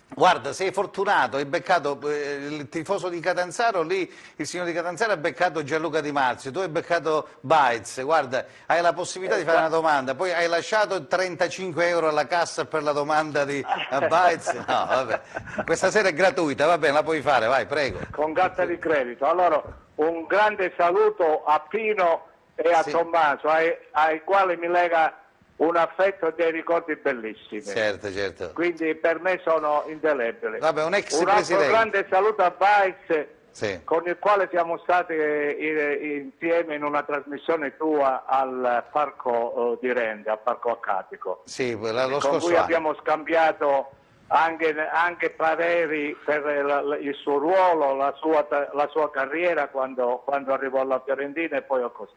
Guarda, sei fortunato, hai beccato il tifoso di Catanzaro, lì il signor di Catanzaro ha beccato Gianluca Di Marzio, tu hai beccato Baez, guarda, hai la possibilità di fare una domanda, poi hai lasciato 35 euro alla cassa per la domanda di Baez, no vabbè, questa sera è gratuita, va bene, la puoi fare, vai, prego. Con carta di credito, allora un grande saluto a Pino e a Tommaso, ai quali mi lega un affetto e dei ricordi bellissimi. Certo. Quindi per me sono indelebili. Vabbè, un altro grande saluto a Baez, con il quale siamo stati insieme in una trasmissione tua al Parco di Rende, al Parco Accatico. Sì, lo con scorso cui anno abbiamo scambiato anche pareri per il suo ruolo, la sua carriera quando arrivò alla Fiorentina e poi a così.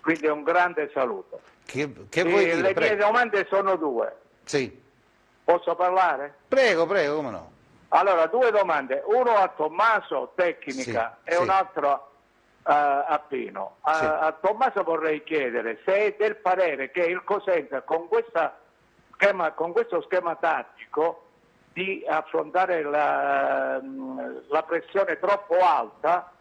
Quindi un grande saluto. Che vuoi dire? Le mie domande sono due. Sì. Posso parlare? Prego, come no. Allora, due domande. Uno a Tommaso, tecnica, e un altro a Pino. A Tommaso vorrei chiedere se è del parere che il Cosenza con questo schema tattico di affrontare la pressione troppo alta,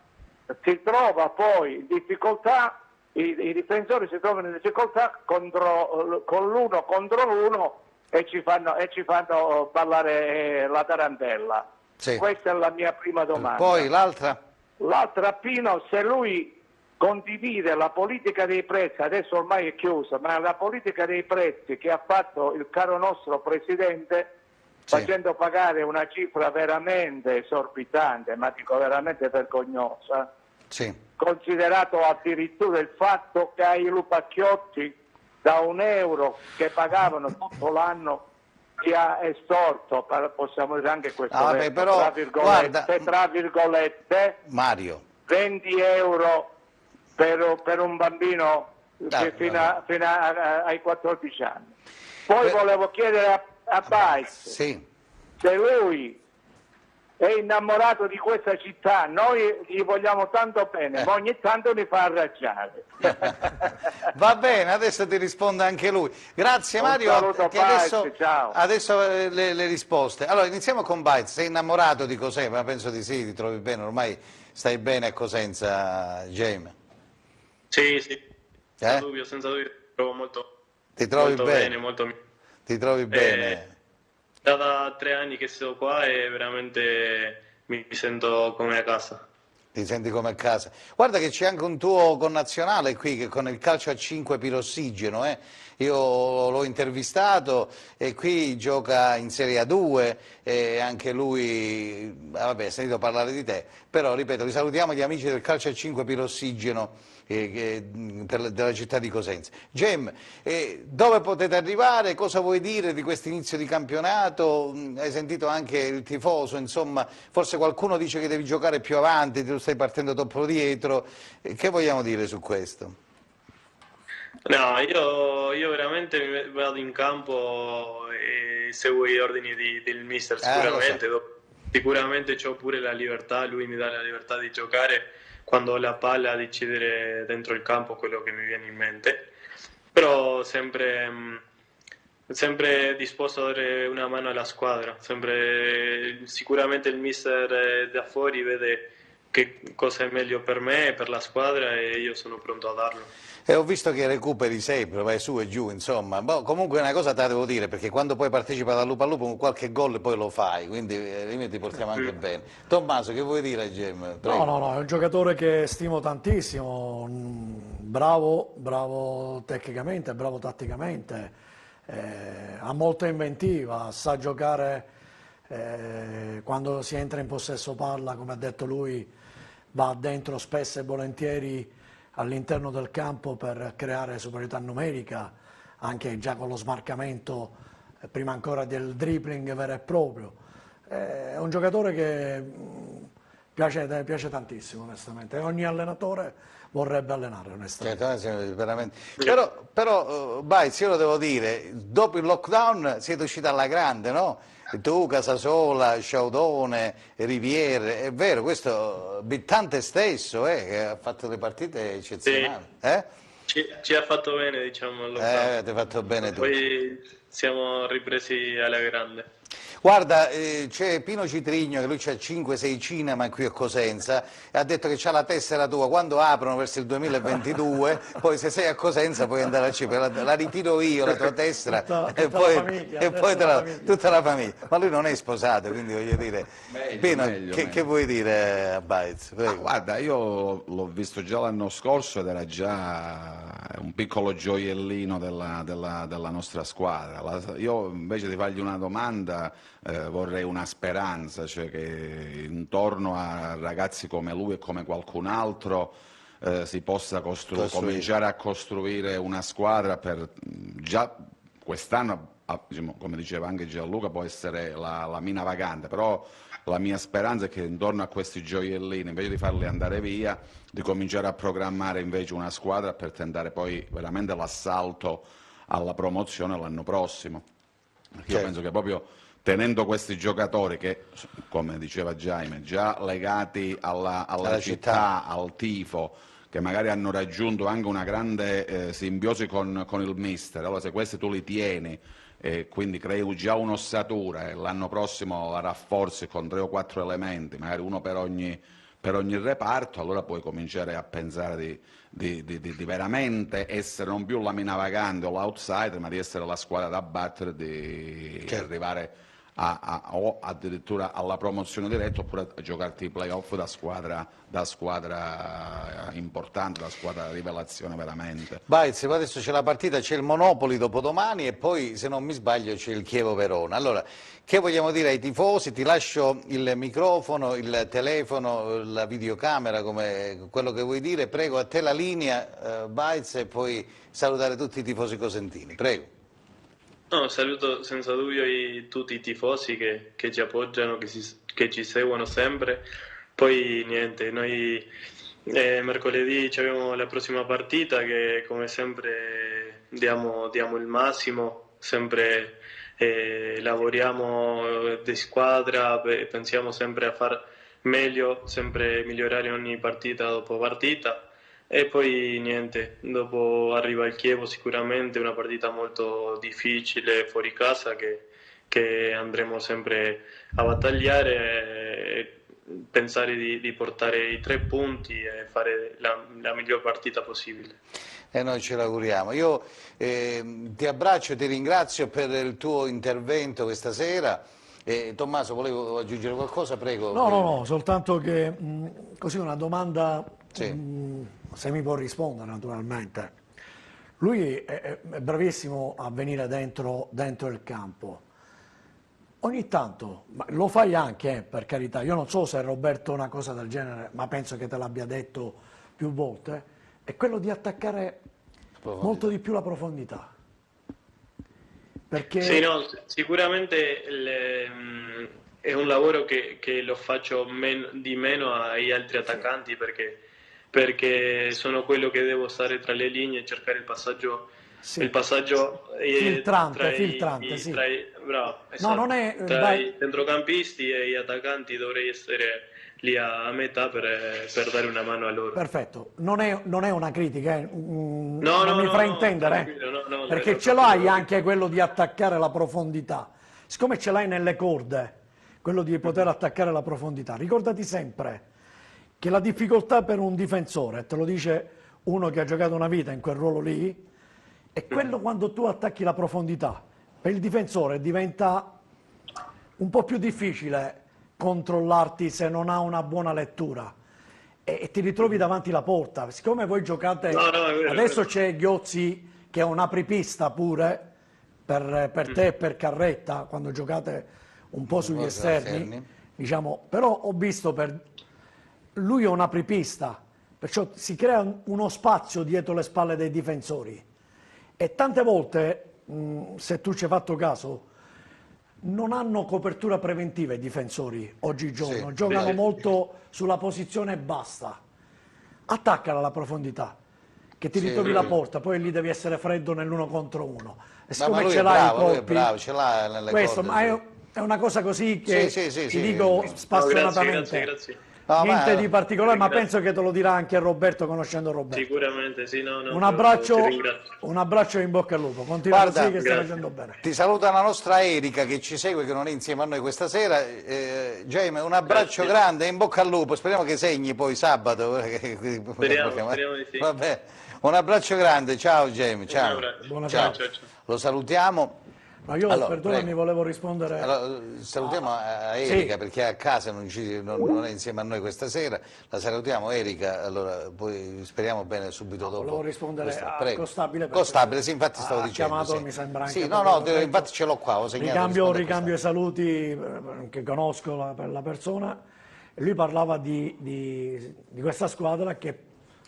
si trova poi in difficoltà, i difensori si trovano in difficoltà con l'uno contro l'uno e ci fanno ballare la tarantella. Sì. Questa è la mia prima domanda. Poi l'altra? L'altra, Pino, se lui condivide la politica dei prezzi, adesso ormai è chiusa, ma la politica dei prezzi che ha fatto il caro nostro Presidente, sì, facendo pagare una cifra veramente esorbitante, ma dico veramente vergognosa, sì, considerato addirittura il fatto che ai lupacchiotti da €1 che pagavano tutto l'anno si ha estorto, possiamo dire anche questo, vabbè, però, tra virgolette, Mario, 20 euro per un bambino fino ai 14 anni. Poi volevo chiedere a Baez, sì, se lui è innamorato di questa città, noi gli vogliamo tanto bene, ma ogni tanto mi fa arrabbiare. Va bene, adesso ti risponde anche lui. Grazie Mario. Saluto, che Baez, ciao. adesso le risposte. Allora, iniziamo con Baez. Sei innamorato di Cosenza? Ma penso di sì, ti trovi bene, ormai stai bene a Cosenza, James? Sì, senza dubbio, mi trovo molto, ti trovi molto bene, molto. Ti trovi bene? Già da 3 anni che sto qua e veramente mi sento come a casa. Ti senti come a casa? Guarda che c'è anche un tuo connazionale qui che con il calcio a 5 pirossigeno, io l'ho intervistato e qui gioca in Serie A2 e anche lui, vabbè, ha sentito parlare di te, però ripeto, li salutiamo gli amici del calcio a 5 pirossigeno della città di Cosenza. Gem, dove potete arrivare? Cosa vuoi dire di questo inizio di campionato? Hai sentito anche il tifoso, insomma, forse qualcuno dice che devi giocare più avanti, tu stai partendo troppo dietro, che vogliamo dire su questo? No, io veramente vado in campo e seguo gli ordini del mister, sicuramente. Sicuramente ho pure la libertà, lui mi dà la libertà di giocare quando ho la palla a decidere dentro il campo quello che mi viene in mente, però sempre disposto a dare una mano alla squadra, sicuramente il mister da fuori vede che cosa è meglio per me e per la squadra e io sono pronto a darlo. E ho visto che recuperi sempre, vai su e giù, insomma. Comunque una cosa te la devo dire, perché quando poi partecipa dal Lupo al Lupo con qualche gol poi lo fai, quindi ti portiamo anche bene. Tommaso, che vuoi dire a Gem? No, è un giocatore che stimo tantissimo, bravo tecnicamente, bravo tatticamente, ha molta inventiva, sa giocare quando si entra in possesso palla, come ha detto lui, va dentro spesso e volentieri all'interno del campo per creare superiorità numerica, anche già con lo smarcamento, prima ancora del dribbling vero e proprio. È un giocatore che piace tantissimo, onestamente, e ogni allenatore vorrebbe allenare, onestamente. Veramente. Però Baez, io lo devo dire, dopo il lockdown siete usciti alla grande, no? Tu, Casasola, Sciaudone, Riviere, è vero, questo Bittante stesso che ha fatto le partite eccezionali. Sì. Ci ha fatto bene, diciamo, ti ha fatto bene tu. Poi siamo ripresi alla grande. Guarda, c'è Pino Citrigno che lui c'ha 5-6 cinema qui a Cosenza e ha detto che c'ha la tessera tua, quando aprono verso il 2022, poi se sei a Cosenza puoi andare a Cipro, la ritiro io la tua tessera e poi tutta la famiglia. Ma lui non è sposato, quindi voglio dire, Pino, che vuoi dire a Baez? Guarda, io l'ho visto già l'anno scorso ed era già un piccolo gioiellino della nostra squadra. Io invece di fargli una domanda vorrei una speranza, cioè che intorno a ragazzi come lui e come qualcun altro si possa cominciare a costruire una squadra per già quest'anno, diciamo, come diceva anche Gianluca, può essere la mina vagante, però la mia speranza è che intorno a questi gioiellini, invece di farli andare via, di cominciare a programmare invece una squadra per tentare poi veramente l'assalto alla promozione l'anno prossimo. Perché io penso che proprio tenendo questi giocatori che, come diceva Jaime, già legati alla città, al tifo, che magari hanno raggiunto anche una grande simbiosi con il mister, allora se questi tu li tieni e quindi crei già un'ossatura e l'anno prossimo la rafforzi con 3 o 4 elementi, magari uno per ogni reparto, allora puoi cominciare a pensare di veramente essere non più la mina vagante o l'outsider, ma di essere la squadra da battere, di arrivare o addirittura alla promozione diretta, oppure a giocarti i playoff da squadra importante, da squadra rivelazione veramente. Baez, poi adesso c'è la partita, c'è il Monopoli dopodomani e poi, se non mi sbaglio, c'è il Chievo-Verona. Allora, che vogliamo dire ai tifosi? Ti lascio il microfono, il telefono, la videocamera, come quello che vuoi dire. Prego, a te la linea, Baez, e poi salutare tutti i tifosi cosentini. Prego. No, saluto senza dubbio tutti i tifosi che ci appoggiano, che ci seguono sempre. Poi niente, noi mercoledì abbiamo la prossima partita che come sempre diamo il massimo, sempre lavoriamo di squadra, pensiamo sempre a far meglio, sempre migliorare ogni partita dopo partita. E poi niente, dopo arriva il Chievo, sicuramente una partita molto difficile fuori casa che andremo sempre a battagliare e pensare di portare i 3 punti e fare la miglior partita possibile. E noi ce l'auguriamo. Io ti abbraccio e ti ringrazio per il tuo intervento questa sera. Tommaso, volevo aggiungere qualcosa? Prego. No, soltanto che così una domanda, se mi può rispondere naturalmente. Lui è bravissimo a venire dentro il campo. Ogni tanto, ma lo fai anche, per carità, io non so se Roberto una cosa del genere, ma penso che te l'abbia detto più volte, è quello di attaccare molto di più la profondità. Perché... Sì, no, sicuramente è un lavoro che lo faccio di meno ai altri attaccanti perché sono quello che devo stare tra le linee e cercare il passaggio. Sì. Il passaggio filtrante, sì. Bravo, esatto. No, non è, tra i centrocampisti e gli attaccanti dovrei essere lì a metà per dare una mano a loro. Perfetto, non è una critica, non mi fraintendere, perché ce l'hai anche quello di attaccare la profondità. Siccome ce l'hai nelle corde, quello di poter attaccare la profondità, ricordati sempre che la difficoltà per un difensore, te lo dice uno che ha giocato una vita in quel ruolo lì, è quello quando tu attacchi la profondità. Per il difensore diventa un po' più difficile controllarti se non ha una buona lettura e ti ritrovi davanti la porta. Siccome voi giocate, adesso c'è Ghiozzi che è un apripista pure per te e per Carretta quando giocate un po' sugli esterni, diciamo, però ho visto lui è un apripista, perciò si crea uno spazio dietro le spalle dei difensori. E tante volte, se tu ci hai fatto caso, non hanno copertura preventiva i difensori oggigiorno, giocano molto sulla posizione e basta. Attaccala alla profondità, che ti ritrovi la porta, poi lì devi essere freddo nell'uno contro uno. E siccome ce l'hai i colpi, ce l'ha nelle questo, corde, ma è una cosa così che ti dico spassionatamente. Grazie. Niente di particolare, ma penso che te lo dirà anche Roberto, conoscendo Roberto. Sicuramente, sì. Un abbraccio in bocca al lupo. Continua così che stai facendo bene. Ti saluta la nostra Erika che ci segue, che non è insieme a noi questa sera. Jaime, un abbraccio grande, in bocca al lupo. Speriamo che segni poi sabato. Speriamo di sì. Vabbè. Un abbraccio grande, ciao Jaime. Ciao. Ciao. Lo salutiamo. Ma io, perdonami, volevo rispondere... Allora, salutiamo a Erika perché è a casa, non è insieme a noi questa sera. La salutiamo Erika, allora poi speriamo bene subito dopo. Volevo rispondere a Costabile. Costabile, sì, infatti stavo dicendo. Chiamato, mi sembra anche... Sì, infatti ce l'ho qua, ho segnato. Ricambio i saluti, che conosco la persona. Lui parlava di questa squadra che,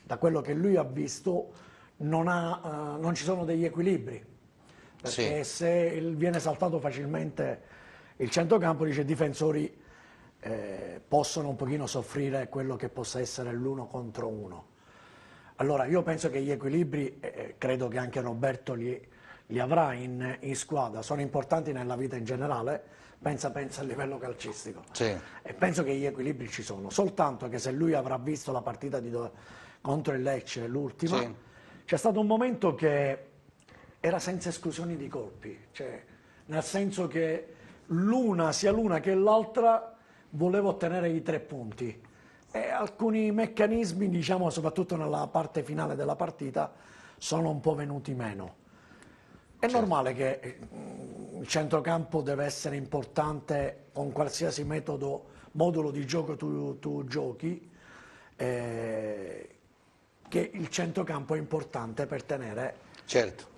da quello che lui ha visto, non ci sono degli equilibri. Perché se viene saltato facilmente il centrocampo, dice, i difensori possono un pochino soffrire quello che possa essere l'1 contro 1. Allora io penso che gli equilibri, credo che anche Roberto li avrà in squadra, sono importanti nella vita in generale, pensa a livello calcistico. E penso che gli equilibri ci sono, soltanto che se lui avrà visto la partita contro il Lecce, l'ultima, c'è stato un momento che era senza esclusioni di colpi, cioè nel senso che sia l'una che l'altra voleva ottenere i 3 punti e alcuni meccanismi, diciamo, soprattutto nella parte finale della partita, sono un po' venuti meno. È normale che il centrocampo deve essere importante con qualsiasi modulo di gioco tu giochi, che il centrocampo è importante per tenere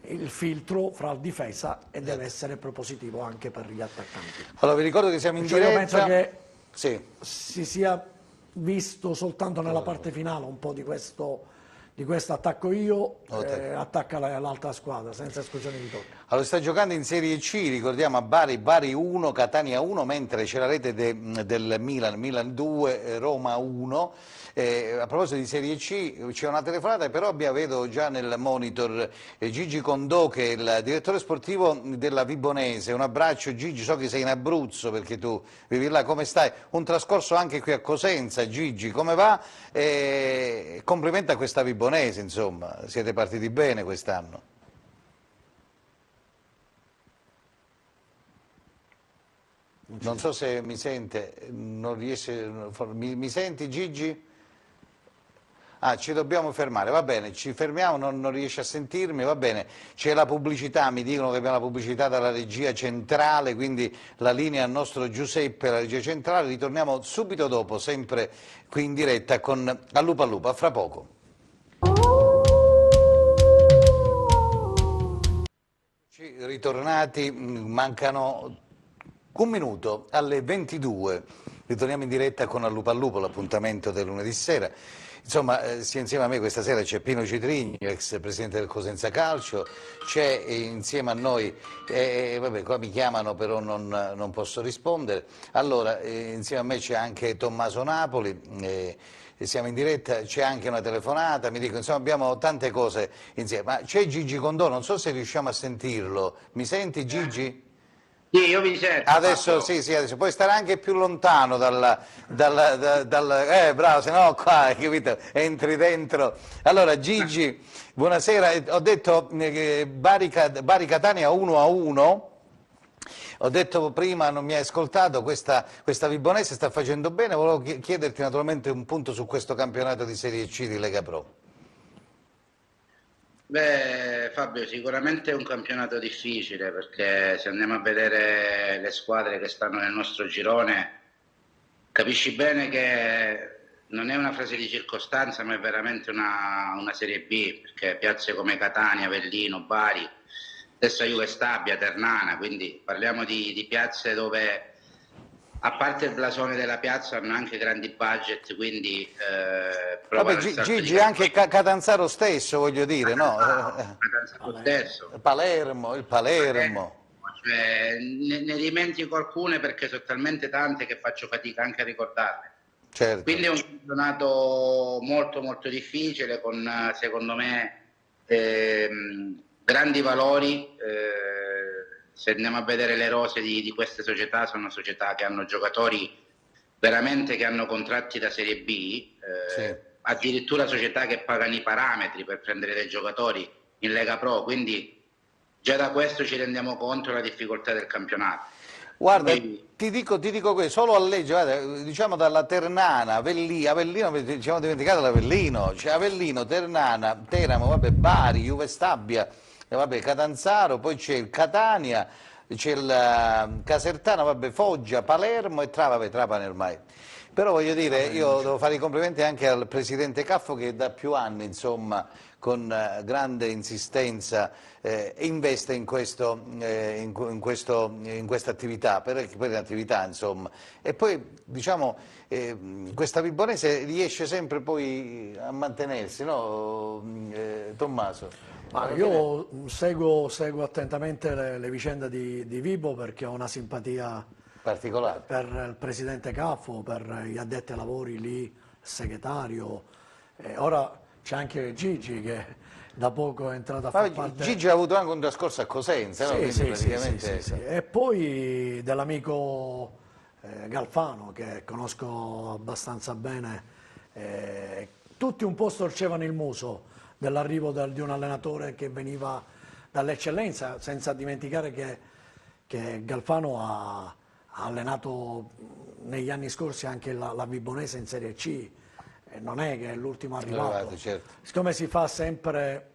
il filtro fra la difesa e deve essere propositivo anche per gli attaccanti. Allora vi ricordo che siamo in diretta. Io penso che si sia visto soltanto nella parte finale un po' di questo attacco attacca l'altra squadra senza esclusione di tocco. Allora sta giocando in Serie C, ricordiamo a Bari 1, Catania 1, mentre c'è la rete del Milan 2, Roma 1. A proposito di Serie C c'è una telefonata, però vedo già nel monitor Gigi Condò, che è il direttore sportivo della Vibonese. Un abbraccio Gigi, so che sei in Abruzzo perché tu vivi là, come stai? Un trascorso anche qui a Cosenza, Gigi, come va? Complimenti a questa Vibonese, insomma, siete partiti bene quest'anno. Non so se mi sente, non riesce, mi senti Gigi? Ah, ci dobbiamo fermare, va bene, ci fermiamo, non riesce a sentirmi, va bene, c'è la pubblicità, mi dicono che abbiamo la pubblicità dalla regia centrale, quindi la linea al nostro Giuseppe, la regia centrale, ritorniamo subito dopo, sempre qui in diretta con Allupa, a fra poco. Ritornati, mancano un minuto alle 22, ritorniamo in diretta con Allupa, l'appuntamento del lunedì sera. Insomma, insieme a me questa sera c'è Pino Citrigno, ex presidente del Cosenza Calcio, c'è insieme a noi, vabbè, qua mi chiamano però non posso rispondere, allora insieme a me c'è anche Tommaso Napoli, siamo in diretta, c'è anche una telefonata, mi dico, insomma abbiamo tante cose insieme, ma c'è Gigi Condò, non so se riusciamo a sentirlo, mi senti Gigi? Sì, io vi sento. Adesso sì, adesso puoi stare anche più lontano bravo, se no qua, capito, entri dentro. Allora Gigi, buonasera, ho detto Bari Catania 1-1, ho detto prima, non mi hai ascoltato, questa Vibonese sta facendo bene, volevo chiederti naturalmente un punto su questo campionato di Serie C di Lega Pro. Beh, Fabio, sicuramente è un campionato difficile, perché se andiamo a vedere le squadre che stanno nel nostro girone, capisci bene che non è una frase di circostanza, ma è veramente una Serie B, perché piazze come Catania, Avellino, Bari, adesso Juve Stabia, Ternana, quindi parliamo di piazze dove, a parte il blasone della piazza, hanno anche grandi budget, quindi vabbè, Gigi, anche Catanzaro stesso, voglio dire, no? Catanzaro stesso. Il Palermo. Cioè, ne dimentico alcune perché sono talmente tante che faccio fatica anche a ricordarle. Certo. Quindi è un campionato molto molto difficile, con secondo me grandi valori. Se andiamo a vedere le rose di queste società, sono società che hanno giocatori veramente che hanno contratti da Serie B, addirittura società che pagano i parametri per prendere dei giocatori in Lega Pro, quindi già da questo ci rendiamo conto della difficoltà del campionato. Guarda, ti dico questo, solo a leggere, diciamo dalla Ternana, Avellino, ci siamo dimenticati l'Avellino, c'è Avellino, Ternana, Teramo, vabbè, Bari, Juve Stabia, vabbè, Catanzaro, poi c'è il Catania, c'è il Casertano, vabbè, Foggia, Palermo e Trapani ormai. Però voglio dire, io devo fare i complimenti anche al presidente Caffo, che da più anni, insomma, con grande insistenza investe in questa attività, per l'attività, insomma. E poi, diciamo, questa Vibonese riesce sempre poi a mantenersi, no, Tommaso? Io seguo attentamente le vicende di Vibo, perché ho una simpatia particolare per il presidente Caffo, per gli addetti ai lavori lì, il segretario. Ora c'è anche Gigi che da poco è entrato a far parte. Gigi ha avuto anche un trascorso a Cosenza, no? Sì, praticamente... sì. E poi dell'amico Galfano, che conosco abbastanza bene, tutti un po' storcevano il muso dell'arrivo di un allenatore che veniva dall'eccellenza, senza dimenticare che che Galfano ha allenato negli anni scorsi anche la Vibonese in Serie C, e non è che è l'ultimo arrivato. Certo. Siccome si fa sempre,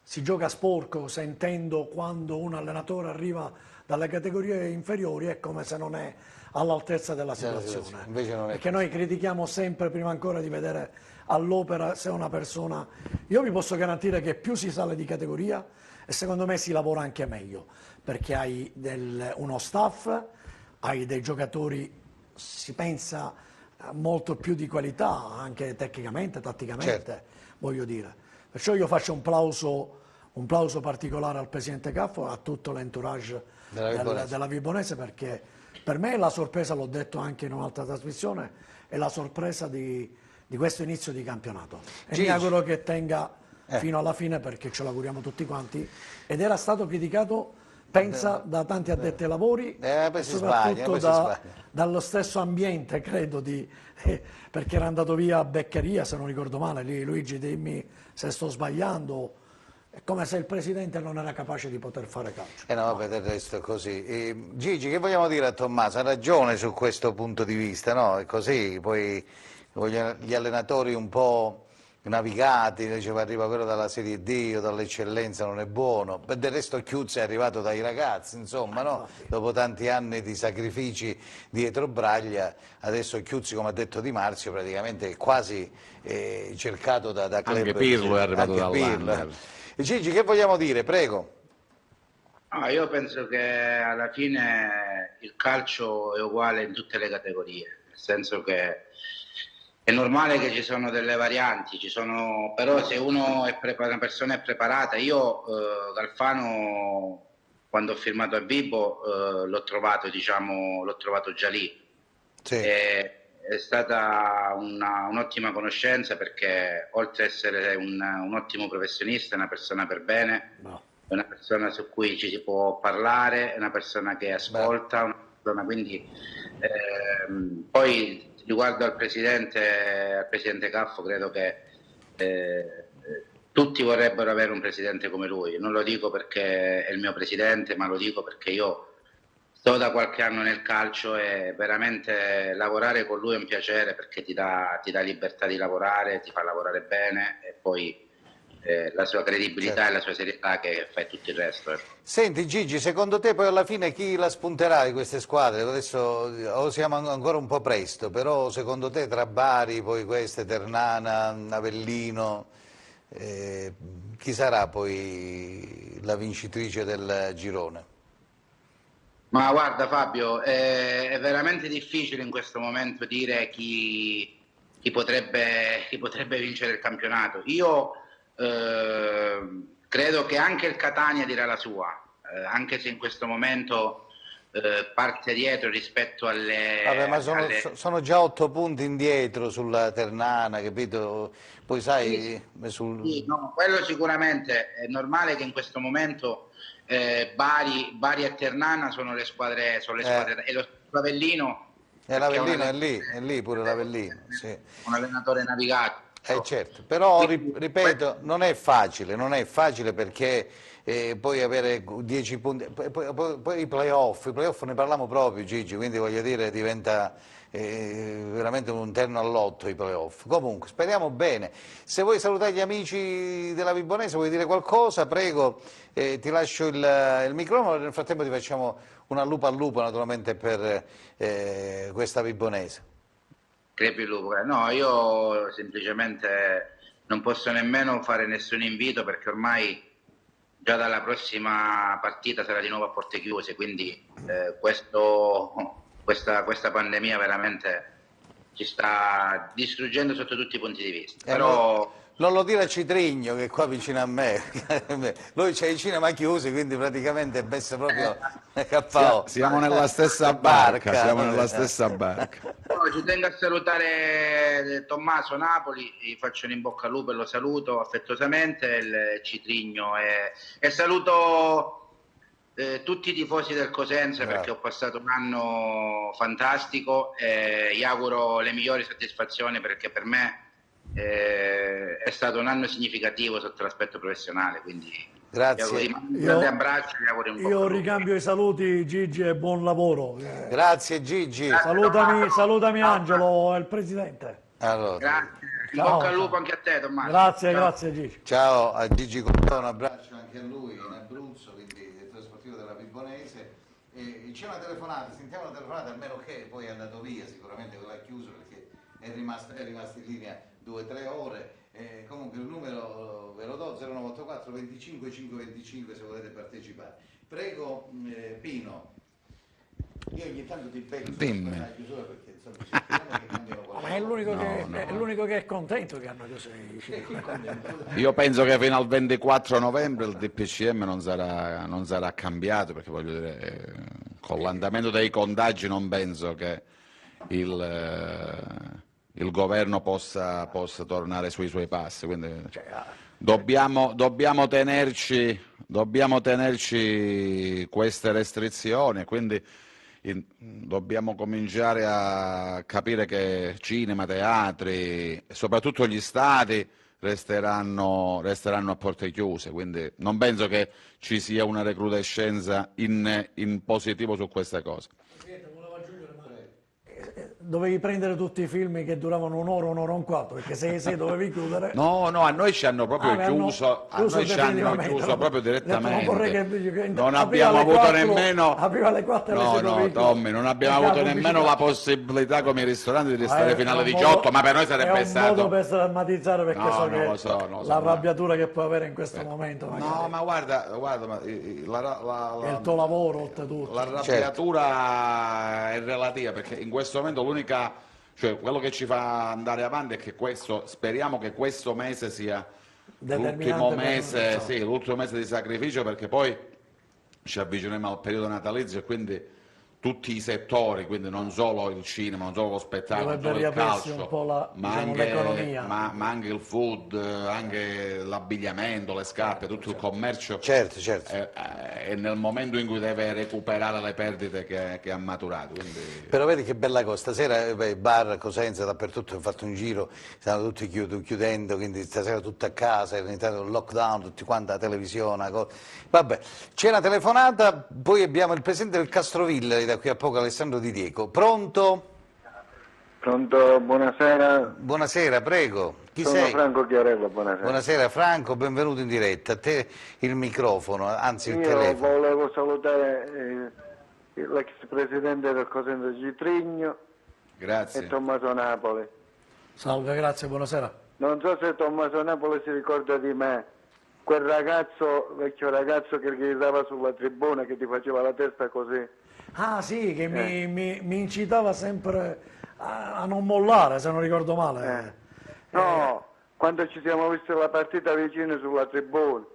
si gioca sporco, sentendo quando un allenatore arriva dalle categorie inferiori è come se non è all'altezza della situazione. Invece non è perché noi critichiamo sempre prima ancora di vedere all'opera se una persona... Io vi posso garantire che più si sale di categoria e secondo me si lavora anche meglio, perché hai uno staff, hai dei giocatori, si pensa molto più di qualità, anche tecnicamente, tatticamente, certo. Voglio dire. Perciò io faccio un plauso particolare al Presidente Caffo, a tutto l'entourage della Vibonese, perché per me la sorpresa, l'ho detto anche in un'altra trasmissione, è la sorpresa di questo inizio di campionato. E mi auguro che tenga fino alla fine, perché ce l'auguriamo tutti quanti, ed era stato criticato, pensa, da tanti addetti ai lavori, e soprattutto dallo stesso ambiente, credo, perché era andato via a Beccheria, se non ricordo male. Lì, Luigi, dimmi se sto sbagliando. È come se il presidente non era capace di poter fare calcio. No, vabbè, del resto è così. Gigi, che vogliamo dire a Tommaso? Ha ragione su questo punto di vista, no? È così, poi gli allenatori un po' navigati, diceva arriva quello dalla Serie D o dall'eccellenza, non è buono. Del resto Chiuzzi è arrivato dai ragazzi, insomma, no? Dopo tanti anni di sacrifici dietro Braglia, adesso Chiuzzi, come ha detto Di Marzio, praticamente è quasi cercato da club. Anche Pirlo è arrivato dall'Under. Gigi, che vogliamo dire? Prego. Io penso che alla fine il calcio è uguale in tutte le categorie, nel senso che è normale che ci sono delle varianti, però se una persona è preparata, io Galfano, quando ho firmato a Vibo, l'ho trovato già lì. Sì. È stata un'ottima conoscenza, perché oltre ad essere un ottimo professionista, è una persona per bene, è una persona su cui ci si può parlare, è una persona che ascolta, quindi poi riguardo al presidente Caffo, credo che tutti vorrebbero avere un presidente come lui. Non lo dico perché è il mio presidente, ma lo dico perché io sto da qualche anno nel calcio e veramente lavorare con lui è un piacere, perché ti dà libertà di lavorare, ti fa lavorare bene, e poi la sua credibilità e la sua serietà che fa tutto il resto. Senti Gigi, secondo te poi alla fine chi la spunterà di queste squadre? Adesso siamo ancora un po' presto, però secondo te tra Bari, poi queste, Ternana, Avellino, chi sarà poi la vincitrice del girone? Ma guarda Fabio, è veramente difficile in questo momento dire chi potrebbe vincere il campionato. Io credo che anche il Catania dirà la sua, anche se in questo momento parte dietro rispetto alle... Vabbè, ma sono già 8 punti indietro sulla Ternana, capito? Poi sai... Sì, no, quello sicuramente è normale che in questo momento Bari e Ternana sono le squadre e lo l'Avellino. E l'Avellino è lì pure l'Avellino, sì. Un allenatore navigato. Certo, però ripeto, non è facile perché poi avere 10 punti, poi i playoff ne parliamo proprio Gigi, quindi voglio dire diventa veramente un terno all'otto i playoff. Comunque, speriamo bene. Se vuoi salutare gli amici della Vibonese, vuoi dire qualcosa? Prego, ti lascio il microfono, nel frattempo ti facciamo una lupa al lupo naturalmente per questa Vibonese. Crepi il lupo. No, io semplicemente non posso nemmeno fare nessun invito, perché ormai già dalla prossima partita sarà di nuovo a porte chiuse, quindi questa pandemia veramente ci sta distruggendo sotto tutti i punti di vista. Però... Non lo dire a Citrigno, che è qua vicino a me. Lui c'è i cinema chiusi, quindi praticamente è messo proprio KO. Siamo nella stessa barca, siamo nella stessa barca. No, ci tengo a salutare Tommaso Napoli, gli faccio un in bocca al lupo e lo saluto affettuosamente, il Citrigno, e saluto tutti i tifosi del Cosenza, perché ho passato un anno fantastico e gli auguro le migliori soddisfazioni, perché per me è stato un anno significativo sotto l'aspetto professionale, quindi Grazie. Un grande abbraccio, gli auguri un po'. Io ricambio i saluti, Gigi, e buon lavoro. Grazie Gigi. Salutami Angelo, è il presidente. Allora. Grazie, in Ciao, bocca al lupo anche a te, Tommaso. Grazie Gigi. Ciao a Gigi Contò, un abbraccio anche a lui in Abruzzo, quindi il trasportivo della Vibonese. C'è una telefonata, sentiamo una telefonata, almeno che poi è andato via, sicuramente quella è chiuso perché è rimasto in linea 2-3 ore. Comunque il numero ve lo do, 0984 25 525 se volete partecipare. Prego Pino. Io ogni tanto ti becco Dimmi. chiusura perché insomma speriamo che cambiano qualcosa. Ma è l'unico che è contento che hanno chiuso Io penso che fino al 24 novembre il DPCM non sarà cambiato, perché voglio dire, con l'andamento dei contagi non penso che il governo possa tornare sui suoi passi, quindi dobbiamo tenerci queste restrizioni, quindi dobbiamo cominciare a capire che cinema, teatri e soprattutto gli stadi resteranno a porte chiuse, quindi non penso che ci sia una recrudescenza in positivo su queste cose. Dovevi prendere tutti i film che duravano un'ora e un quarto, perché se dovevi chiudere... No, a noi ci hanno proprio chiuso proprio direttamente. Non abbiamo avuto nemmeno... Apriva alle 4 No, Tommy, non abbiamo avuto nemmeno la possibilità come i ristoranti di restare fino alle 18, ma per noi sarebbe stato... È un modo per sdrammatizzare, perché No, so che l'arrabbiatura che puoi avere in questo momento. Magari. No, ma guarda, ma è il tuo lavoro, oltretutto. L'arrabbiatura è relativa, perché in questo momento cioè quello che ci fa andare avanti è che speriamo che questo mese sia l'ultimo mese di sacrificio, perché poi ci avviciniamo al periodo natalizio e quindi tutti i settori, quindi non solo il cinema, non solo lo spettacolo, non solo il calcio, un po' l'economia, ma anche il food, anche l'abbigliamento, le scarpe, tutto il commercio. Certo. È nel momento in cui deve recuperare le perdite che ha maturato. Quindi... Però vedi che bella cosa, stasera bar, Cosenza, dappertutto ho fatto un giro, stanno tutti chiudendo, quindi stasera tutti a casa, è iniziato il lockdown, tutti quanti alla televisione, vabbè. C'è una telefonata, poi abbiamo il presidente del Castrovillari, da qui a poco Alessandro Di Diego. Pronto? Pronto, buonasera. Buonasera, prego. Chi Sono sei? Franco Chiarello, buonasera. Buonasera Franco, benvenuto in diretta. A te il microfono, anzi il telefono. Io volevo salutare l'ex presidente del Cosenza Gitrigno. Grazie. E Tommaso Napoli. Salve, grazie, buonasera. Non so se Tommaso Napoli si ricorda di me, quel vecchio ragazzo che gridava sulla tribuna, che ti faceva la testa così. Ah sì, che mi incitava sempre a non mollare, se non ricordo male. No, quando ci siamo visti la partita vicino sulla tribuna.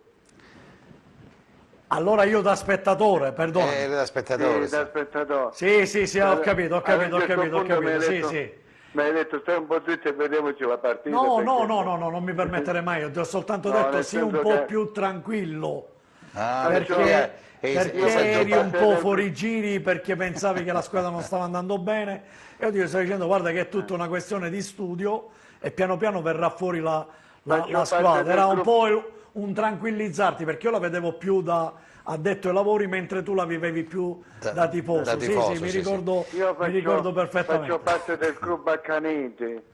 Allora io da spettatore, perdono. Da spettatore. Sì, da spettatore. Sì, ho capito, sì. Mi hai detto stai un po' zitto e vediamoci la partita. No, non mi permetterei mai, ti ho soltanto detto sii un po' più tranquillo. Perché eri un po' fuori giri, perché pensavi che la squadra non stava andando bene, e io ti sto dicendo guarda che è tutta una questione di studio e piano piano verrà fuori la squadra. Era un po' un tranquillizzarti, perché io la vedevo più da addetto ai lavori, mentre tu la vivevi più da tifoso. Sì, mi ricordo perfettamente. Faccio parte del club Accaniti.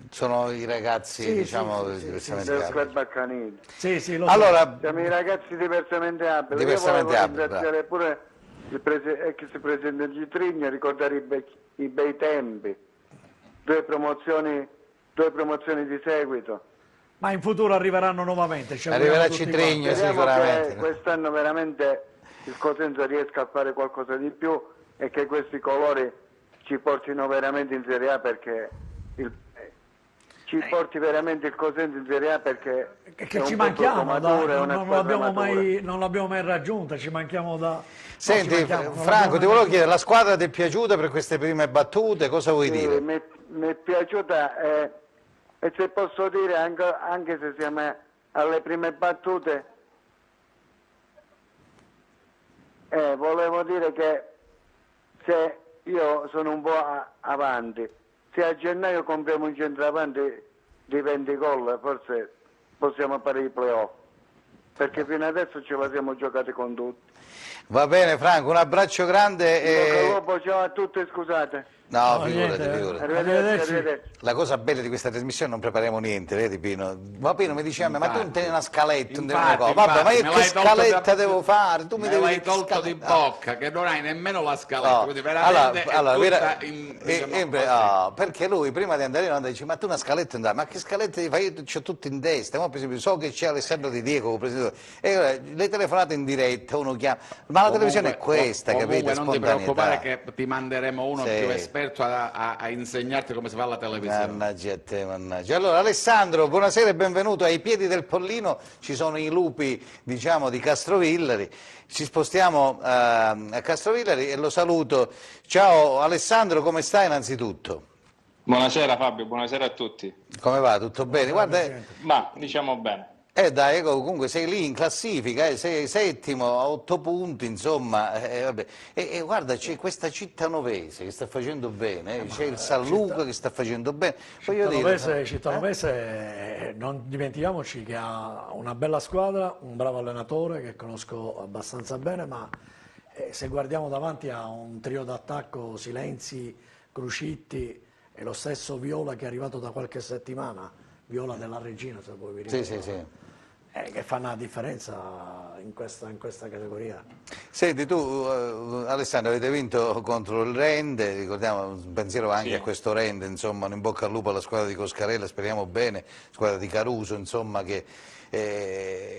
Sono i ragazzi, diversamente del club Accaniti. Sì, lo allora, siamo i ragazzi diversamente abili. Io volevo ringraziare pure il ex presidente Gitrigno, ricordare i bei tempi, due promozioni di seguito. Ma in futuro arriveranno nuovamente. Arriverà Citrigno sicuramente. Che quest'anno veramente il Cosenza riesca a fare qualcosa di più e che questi colori ci portino veramente in Serie A, perché ci porti veramente il Cosenza in Serie A, perché che ci manchiamo, non l'abbiamo mai raggiunta, ci manchiamo da... Senti Franco, ti volevo chiedere, la squadra ti è piaciuta per queste prime battute? Cosa vuoi dire? Mi è piaciuta e se posso dire, anche se siamo alle prime battute, volevo dire che se io sono un po' avanti, se a gennaio compriamo un centravanti di 20 gol, forse possiamo fare i playoff. perché fino adesso ce la siamo giocati con tutti. Va bene Franco, un abbraccio grande. Ciao a tutti, scusate. No, figurati. Arrivederci. La cosa bella di questa trasmissione non prepariamo niente, vedi Pino? Ma Pino mi diceva, ma tu non tieni una scaletta, non devi cosa. Vabbè, ma io che scaletta devo fare? Tu mi devi l'hai tolto di bocca, che non hai nemmeno la scaletta, quindi veramente perché lui prima di andare in onda dice, ma tu una scaletta andai, ma che scaletta ti fai? Io c'ho tutto in testa, ma per esempio so che c'è Alessandro Di Diego, presidente, e le telefonate in diretta, uno chiama, ma la televisione è questa, capite? Non ti preoccupare che ti manderemo uno più esperto a insegnarti come si fa la televisione. Mannaggia a te, mannaggia. Allora Alessandro, buonasera e benvenuto. Ai piedi del Pollino ci sono i lupi, diciamo, di Castrovillari. Ci spostiamo a Castrovillari e lo saluto. Ciao Alessandro, come stai innanzitutto? Buonasera Fabio, buonasera a tutti. Come va? Tutto bene? Guarda, ma diciamo bene. Dai, comunque sei lì in classifica, sei settimo a 8 punti, insomma, vabbè. E guarda, c'è questa Cittanovese che sta facendo bene, c'è il San Luca che sta facendo bene. Cittanovese, non dimentichiamoci che ha una bella squadra, un bravo allenatore che conosco abbastanza bene, ma se guardiamo davanti a un trio d'attacco, Silenzi, Crucitti e lo stesso Viola che è arrivato da qualche settimana, Viola della Regina, se voi vi ricordate. Sì. Che fanno la differenza in questa categoria. Senti, tu Alessandro avete vinto contro il Rende, ricordiamo un pensiero anche a questo Rende, insomma, un in bocca al lupo alla squadra di Coscarella, speriamo bene, squadra di Caruso, insomma, che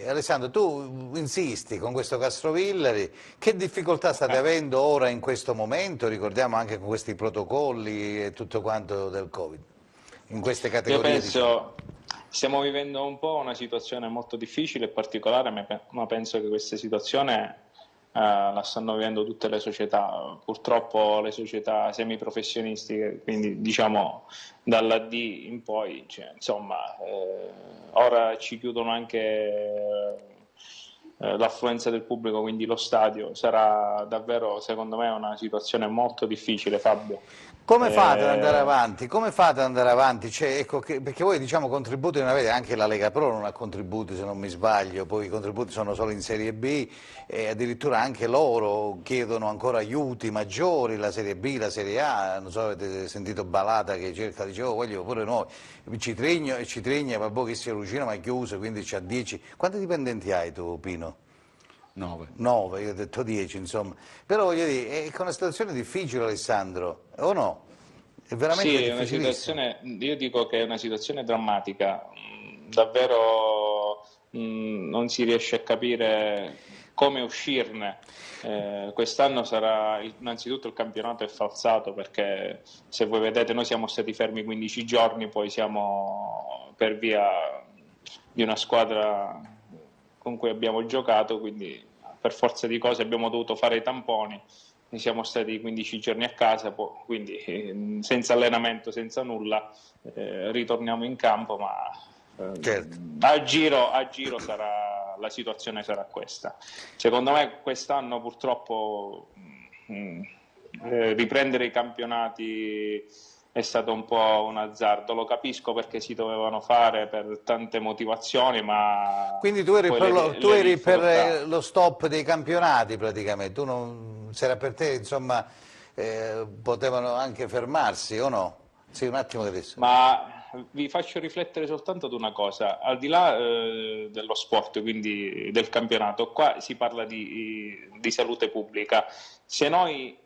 Alessandro, tu insisti con questo Castrovillari, che difficoltà state avendo ora in questo momento, ricordiamo anche con questi protocolli e tutto quanto del Covid, in queste categorie? Io penso, stiamo vivendo un po' una situazione molto difficile e particolare, ma penso che questa situazione la stanno vivendo tutte le società, purtroppo le società semiprofessionistiche, quindi diciamo dalla D in poi, cioè, insomma, ora ci chiudono anche l'affluenza del pubblico, quindi lo stadio. Sarà davvero, secondo me, una situazione molto difficile, Fabio. Come fate ad andare avanti? Come fate ad andare avanti? Cioè, ecco, perché voi diciamo contributi non avete, anche la Lega Pro non ha contributi se non mi sbaglio, poi i contributi sono solo in Serie B e addirittura anche loro chiedono ancora aiuti maggiori, la Serie B, la Serie A, non so, avete sentito Balata che cerca, dice, voglio pure noi, Citrigna, vabbè che si Lucina ma è chiuso, quindi c'ha 10. Quanti dipendenti hai tu, Pino? 9, io ho detto 10, insomma. Però voglio dire, è una situazione difficile, Alessandro, o no? È veramente difficile. Sì, è una situazione, io dico che è una situazione drammatica, davvero non si riesce a capire come uscirne. Quest'anno sarà, innanzitutto il campionato è falsato, perché se voi vedete noi siamo stati fermi 15 giorni, poi siamo per via di una squadra con cui abbiamo giocato, quindi per forza di cose abbiamo dovuto fare i tamponi, siamo stati 15 giorni a casa, quindi senza allenamento, senza nulla, ritorniamo in campo, ma certo. a giro la situazione sarà questa. Secondo me quest'anno purtroppo riprendere i campionati è stato un po' un azzardo, lo capisco perché si dovevano fare per tante motivazioni, ma... Quindi tu eri per lo stop dei campionati praticamente, se era per te, insomma, potevano anche fermarsi o no? Sì, un attimo adesso. Ma vi faccio riflettere soltanto ad una cosa, al di là dello sport, quindi del campionato, qua si parla di salute pubblica. Se noi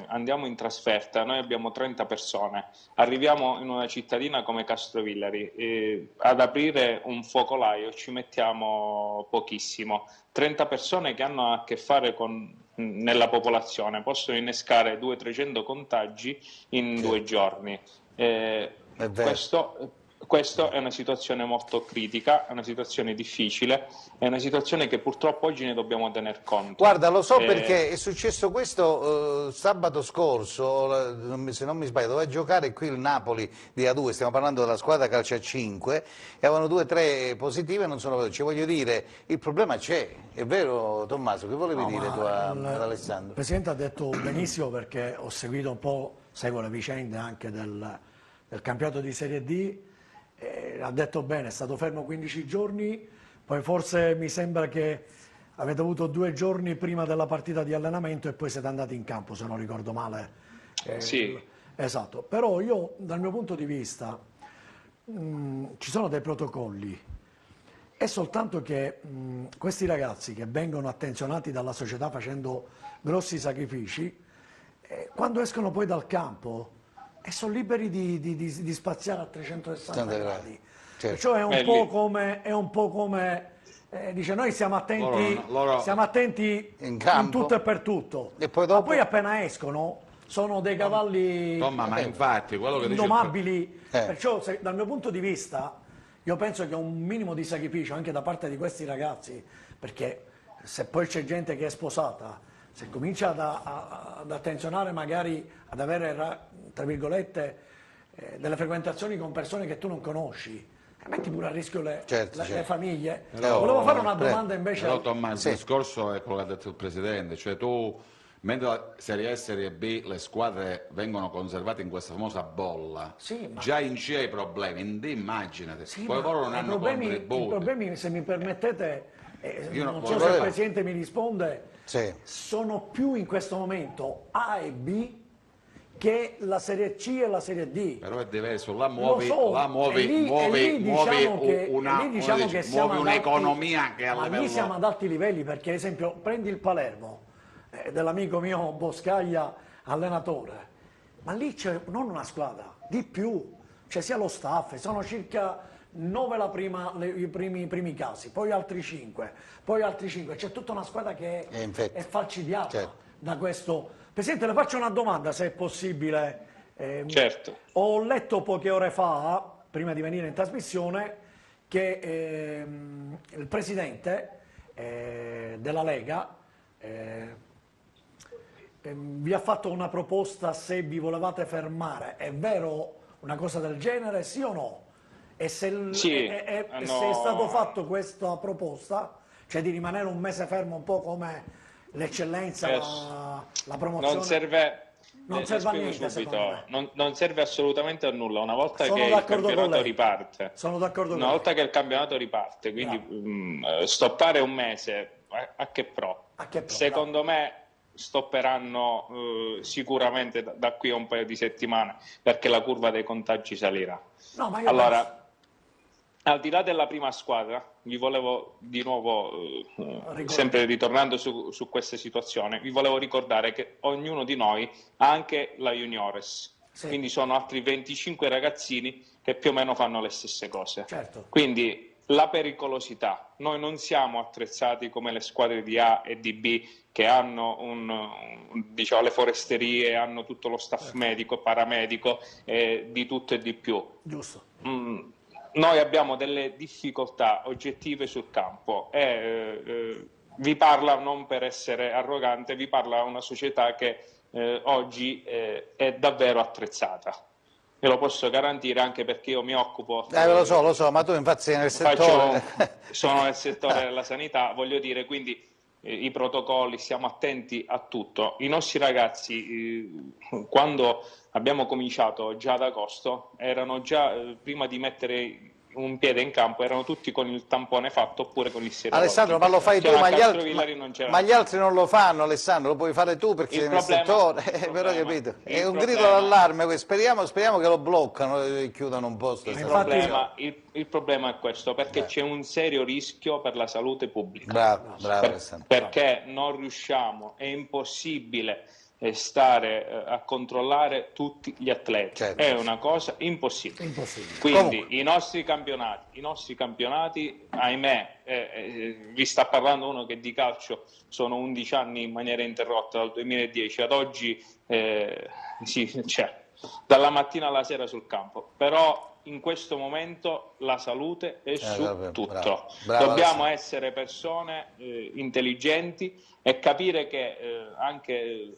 andiamo in trasferta, noi abbiamo 30 persone, arriviamo in una cittadina come Castrovillari, ad aprire un focolaio ci mettiamo pochissimo. 30 persone che hanno a che fare nella popolazione possono innescare 200-300 contagi in 2 giorni. Questo è una situazione molto critica, è una situazione difficile, è una situazione che purtroppo oggi ne dobbiamo tener conto. Guarda, lo so perché è successo questo sabato scorso, se non mi sbaglio, doveva giocare qui il Napoli di A2, stiamo parlando della squadra calcio a 5, e avevano 2 o 3 positive e non sono venuti. Ci voglio dire, il problema c'è, è vero Tommaso? Che volevi dire tu ad Alessandro? Il Presidente ha detto benissimo, perché ho seguito un po', seguo le vicende anche del campionato di Serie D. Ha detto bene, è stato fermo 15 giorni, Poi forse mi sembra che avete avuto 2 giorni prima della partita di allenamento e poi siete andati in campo, se non ricordo male. Sì. Esatto, però io dal mio punto di vista ci sono dei protocolli. È soltanto che questi ragazzi che vengono attenzionati dalla società facendo grossi sacrifici, quando escono poi dal campo sono liberi di spaziare a 360 gradi. Certo. Perciò è un po' come dice, noi siamo attenti in tutto e per tutto. E poi Ma poi appena escono sono dei cavalli ma infatti, quello che indomabili. Perciò dal mio punto di vista io penso che un minimo di sacrificio anche da parte di questi ragazzi, perché se poi c'è gente che è sposata, se comincia ad attenzionare magari ad avere, tra virgolette, delle frequentazioni con persone che tu non conosci, metti pure a rischio le famiglie. Volevo fare una domanda invece. Però Tommaso, il discorso è quello che ha detto il Presidente, cioè tu, mentre la Serie A e Serie B le squadre vengono conservate in questa famosa bolla, già in C hai problemi, immaginate, poi loro non hanno contributi. I problemi, se mi permettete, non so se il Presidente mi risponde, sono più in questo momento A e B che la Serie C e la Serie D. Però è diverso, là muovi un'economia che a livello... Ma lì siamo ad alti livelli, perché ad esempio prendi il Palermo, dell'amico mio Boscaglia, allenatore, ma lì c'è non una squadra, di più, c'è sia lo staff, sono circa 9 i primi casi, poi altri 5, c'è tutta una squadra che è falcidiata da questo. Presidente, le faccio una domanda, se è possibile. Certo. Ho letto poche ore fa, prima di venire in trasmissione, che il Presidente della Lega vi ha fatto una proposta se vi volevate fermare. È vero una cosa del genere, sì o no? E se è stato fatto questa proposta, cioè di rimanere un mese fermo, un po' come l'eccellenza, la promozione... Non serve a niente, subito. Non serve assolutamente a nulla. Una volta Sono che il campionato riparte, sono d'accordo con una volta che il campionato riparte, quindi stoppare un mese a che pro? Secondo me stopperanno sicuramente da qui a un paio di settimane, perché la curva dei contagi salirà. No, ma allora, al di là della prima squadra, vi volevo di nuovo, sempre ritornando su questa situazione, vi volevo ricordare che ognuno di noi ha anche la juniores, quindi sono altri 25 ragazzini che più o meno fanno le stesse cose. Certo. Quindi la pericolosità, noi non siamo attrezzati come le squadre di A e di B che hanno diciamo, le foresterie, hanno tutto lo staff medico, paramedico, di tutto e di più. Giusto. Noi abbiamo delle difficoltà oggettive sul campo e vi parla, non per essere arrogante, vi parla una società che oggi è davvero attrezzata. Ve lo posso garantire anche perché io mi occupo... lo so, ma tu infatti sei nel settore... Sono nel settore della sanità, voglio dire, quindi i protocolli, stiamo attenti a tutto. I nostri ragazzi, quando abbiamo cominciato già ad agosto, erano già, prima di mettere un piede in campo, erano tutti con il tampone fatto oppure con il serologico. Alessandro, ma lo fai tu, ma gli altri non lo fanno, Alessandro, lo puoi fare tu perché sei nel settore, però capito? È un grido d'allarme, speriamo che lo bloccano e chiudano un posto. Il problema è questo, perché c'è un serio rischio per la salute pubblica. Bravo, Alessandro. Perché non riusciamo, è impossibile stare a controllare tutti gli atleti, è una cosa impossibile. Quindi i nostri campionati, ahimè, vi sta parlando uno che di calcio sono 11 anni in maniera interrotta, dal 2010 ad oggi, dalla mattina alla sera sul campo, però in questo momento la salute è su tutto. Bravo, dobbiamo essere persone intelligenti e capire che anche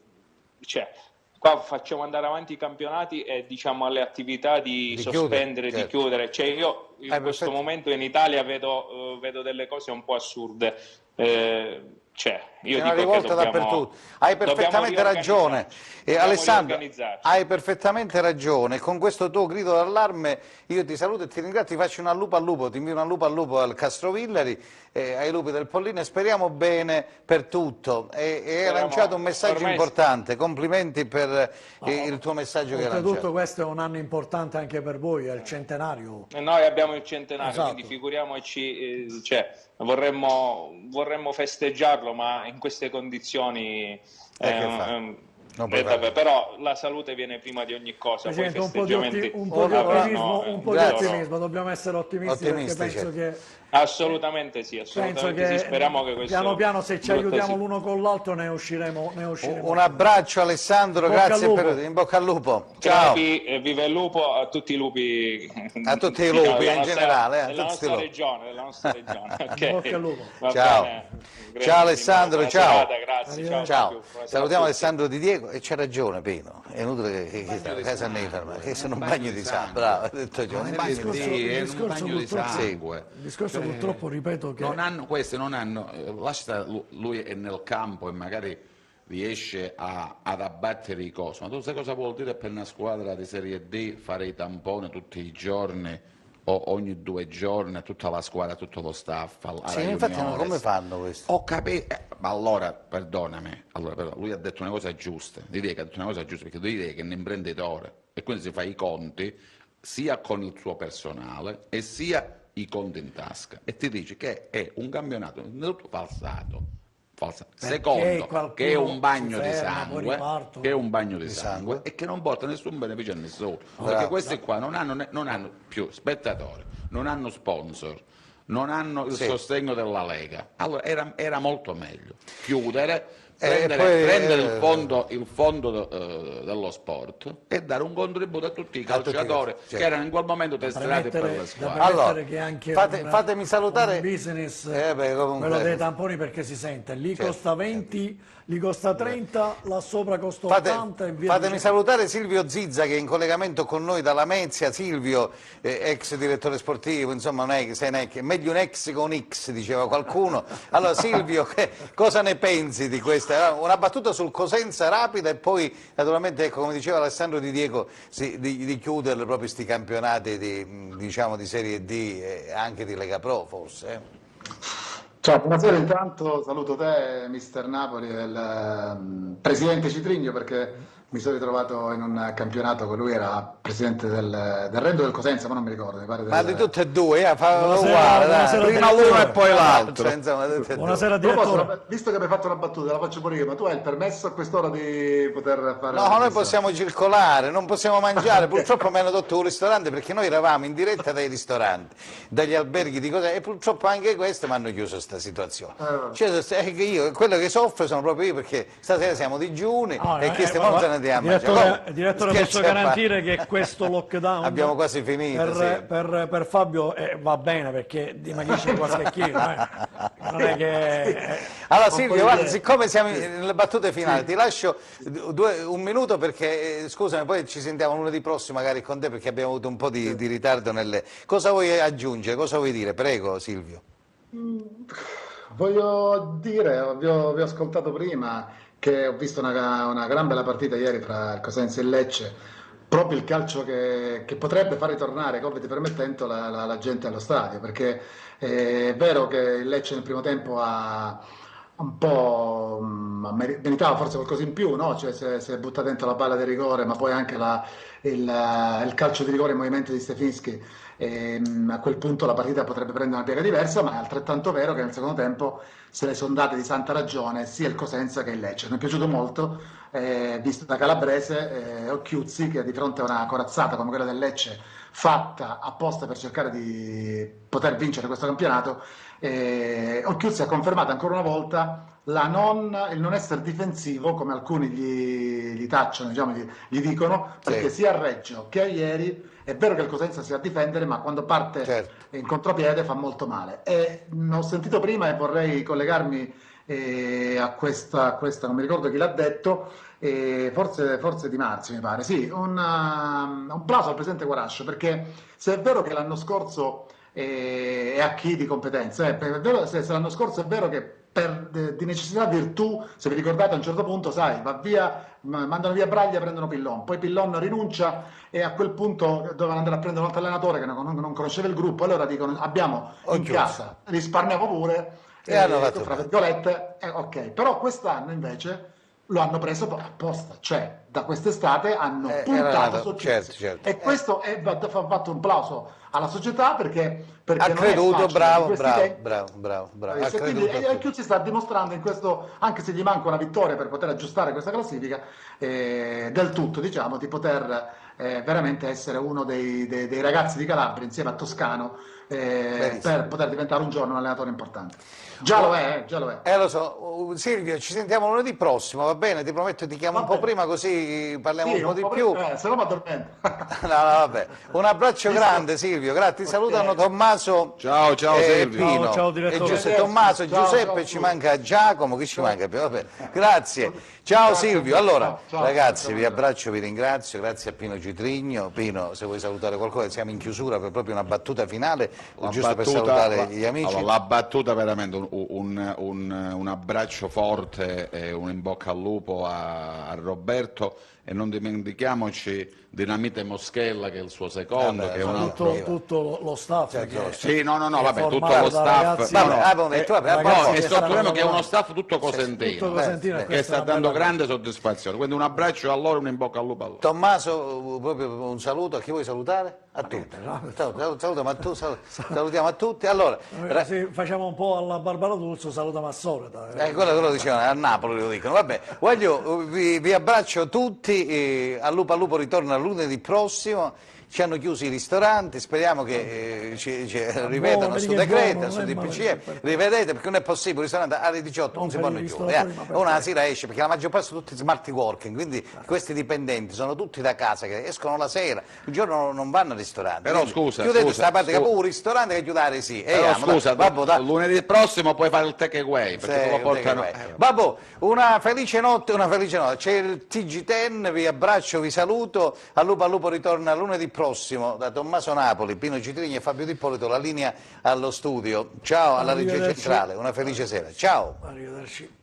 qua facciamo andare avanti i campionati e diciamo alle attività di sospendere, di chiudere. Io in questo momento in Italia vedo delle cose un po' assurde. io è una dico rivolta dappertutto. Hai perfettamente ragione. Alessandro, hai perfettamente ragione. Con questo tuo grido d'allarme io ti saluto e ti ringrazio, ti faccio un al lupo, ti invio un al lupo al Castrovillari, ai lupi del Pollino, e speriamo bene per tutto. E hai lanciato un messaggio importante, complimenti per il tuo messaggio che hai lanciato. Oltretutto questo è un anno importante anche per voi, è il centenario. Noi abbiamo il centenario, esatto. Quindi figuriamoci, vorremmo festeggiarlo, ma in queste condizioni però la salute viene prima di ogni cosa. Poi un po' di ottimismo, dobbiamo essere ottimisti perché penso che... Assolutamente sì, speriamo che questo... Piano piano, se ci aiutiamo l'uno con l'altro ne usciremo. Un abbraccio Alessandro, grazie per... in bocca al lupo. Ciao. Viva il lupo, a tutti i lupi. A tutti i lupi in generale. Della nostra regione. Okay. In bocca al lupo. Ciao. Ciao Alessandro, ciao. Grazie, ciao. Salutiamo Alessandro Di Diego e c'è ragione Pino, è inutile che casa che sono un bagno di sangue, bravo, ha detto Giovanni, un bagno di sangue. Il discorso purtroppo, ripeto, che questi non hanno, lascia lui è nel campo e magari riesce ad abbattere i cosi, ma tu sai cosa vuol dire per una squadra di Serie D fare i tamponi tutti i giorni o ogni 2 giorni a tutta la squadra, tutto lo staff? Infatti come fanno questo? Ho capito, ma allora perdonami, lui ha detto una cosa giusta, direi che ha detto una cosa giusta, perché direi che è un imprenditore e quindi si fa i conti sia con il suo personale e sia i conti in tasca e ti dici che è un campionato tutto falsato. Secondo, che è un bagno di sangue, e che non porta nessun beneficio a nessuno, perché questi qua non hanno più spettatori, non hanno sponsor, non hanno il sostegno della Lega. Allora era molto meglio chiudere, prendere il fondo dello sport e dare un contributo a tutti i calciatori che erano in quel momento tesserati per la squadra. Allora, che anche fatemi salutare un business, quello dei tamponi, perché si sente, lì costa 20, lì costa 30, là sopra costa 80 e via. Fatemi salutare Silvio Zizza che è in collegamento con noi dalla Lamezia. Silvio, ex direttore sportivo, insomma meglio un ex con X, diceva qualcuno. Allora Silvio, cosa ne pensi di questa? Una battuta sul Cosenza rapida e poi naturalmente, ecco, come diceva Alessandro Di Diego, di chiudere proprio sti campionati di Serie D e anche di Lega Pro forse. Ciao, buonasera, intanto saluto te, mister Napoli, e il presidente Citrigno, perché mi sono ritrovato in un campionato con lui, era presidente del Rendo del Cosenza, ma non mi ricordo, mi pare ma di tutte e due, fa uguale, prima l'uno e poi l'altro. Buonasera direttore. Visto che mi hai fatto una battuta, la faccio pure io, ma tu hai il permesso a quest'ora di poter fare... No, noi possiamo circolare, non possiamo mangiare, purtroppo mi hanno tolto un ristorante perché noi eravamo in diretta dai ristoranti, dagli alberghi di Cosenza, e purtroppo anche questo mi hanno chiuso questa situazione. Quello che soffro sono proprio io, perché stasera siamo digiuni e queste volte ne andiamo. Direttore, posso garantire che questo lockdown abbiamo quasi finito per Fabio va bene, perché dimagrisce qualche chilo, non è che... Allora Silvio, guarda, siccome siamo nelle battute finali, ti lascio un minuto perché, scusami, poi ci sentiamo lunedì prossimo magari con te, perché abbiamo avuto un po' di ritardo nelle... Cosa vuoi aggiungere, cosa vuoi dire? Prego Silvio. Voglio dire, vi ho ascoltato prima, che ho visto una gran bella partita ieri fra il Cosenza e il Lecce, proprio il calcio che potrebbe far ritornare, Covid permettendo, la gente allo stadio, perché è vero che il Lecce nel primo tempo ha un po' meritava forse qualcosa in più, no? Cioè, si è buttata dentro la palla di rigore, ma poi anche il calcio di rigore in movimento di Stefinski. A quel punto la partita potrebbe prendere una piega diversa, ma è altrettanto vero che nel secondo tempo se le sono date di santa ragione sia il Cosenza che il Lecce. Mi è piaciuto molto, visto da calabrese, Occhiuzzi, che di fronte a una corazzata come quella del Lecce, fatta apposta per cercare di poter vincere questo campionato, Occhiuzzi ha confermato ancora una volta il non essere difensivo, come alcuni gli tacciano, diciamo, gli dicono, perché sia a Reggio che a ieri è vero che il Cosenza si va a difendere, ma quando parte in contropiede fa molto male. E ho sentito prima, e vorrei collegarmi a questa, non mi ricordo chi l'ha detto, forse Di Marzio mi pare, sì, un plauso al presidente Guarascio, perché se è vero che l'anno scorso è a chi di competenza, se l'anno scorso è vero che di necessità virtù, se vi ricordate a un certo punto, sai, va via, mandano via Braglia, prendono Pillon, poi Pillon rinuncia e a quel punto dovevano andare a prendere un altro allenatore che non conosceva il gruppo, allora dicono abbiamo in casa, risparmiamo pure, tra virgolette, ok, però quest'anno invece lo hanno preso apposta, cioè da quest'estate hanno puntato su certo. E questo va fatto un plauso alla società perché ha creduto, bravo. E Chiuzzi sta dimostrando in questo, anche se gli manca una vittoria per poter aggiustare questa classifica, del tutto, diciamo, di poter veramente essere uno dei ragazzi di Calabria insieme a Toscano per poter diventare un giorno un allenatore importante. Già lo è. Lo so. Silvio, ci sentiamo lunedì prossimo, va bene? Ti prometto ti chiamo un po' prima così parliamo un po' di più. Se no mi addormento. No, vabbè. Un abbraccio grande Silvio, grazie. Ti salutano Tommaso. Ciao Silvio. Pino, ciao direttore. Tommaso, Giuseppe, ci manca Giacomo, chi ci manca più? Vabbè. Grazie. Ciao Silvio. Allora, ragazzi, vi abbraccio, vi ringrazio, grazie a Pino Citrigno. Pino, se vuoi salutare qualcosa, siamo in chiusura per proprio una battuta finale, giusto per salutare gli amici. Allora, la battuta veramente un abbraccio forte e un in bocca al lupo a Roberto, e non dimentichiamoci Dinamite Moschella, che è il suo secondo, che è un altro... tutto lo staff. Sì, vabbè, tutto lo staff. E sottolineo che è uno staff tutto cosentino, che sta dando grande soddisfazione. Quindi un abbraccio a loro e un in bocca al lupo a loro. Tommaso, proprio un saluto, a chi vuoi salutare? A tutti. Salutiamo a tutti. Allora, facciamo un po' alla Barbara D'Urso, salutiamo a solita. Quello lo dicevano, a Napoli lo dicono. Vabbè, vi abbraccio tutti, al lupo ritorna lunedì prossimo. Ci hanno chiuso i ristoranti, speriamo che rivedano questo decreto, su DPCM, rivedete, perché non è possibile, il ristorante alle 18 non si possono chiudere, una sera esce, perché la maggior parte sono tutti smart working, quindi questi dipendenti sono tutti da casa, che escono la sera, il giorno non vanno al ristorante. Però scusa, chiudete questa parte, che un ristorante che chiudere sì. Però scusa, lunedì prossimo puoi fare il take away, perché te lo portano. Vabbè, una felice notte, c'è il TG10, vi abbraccio, vi saluto, al lupo ritorna lunedì prossimo da Tommaso Napoli, Pino Citrigni e Fabio D'Ippolito, la linea allo studio. Ciao alla regia centrale, una felice sera. Ciao. Arrivederci.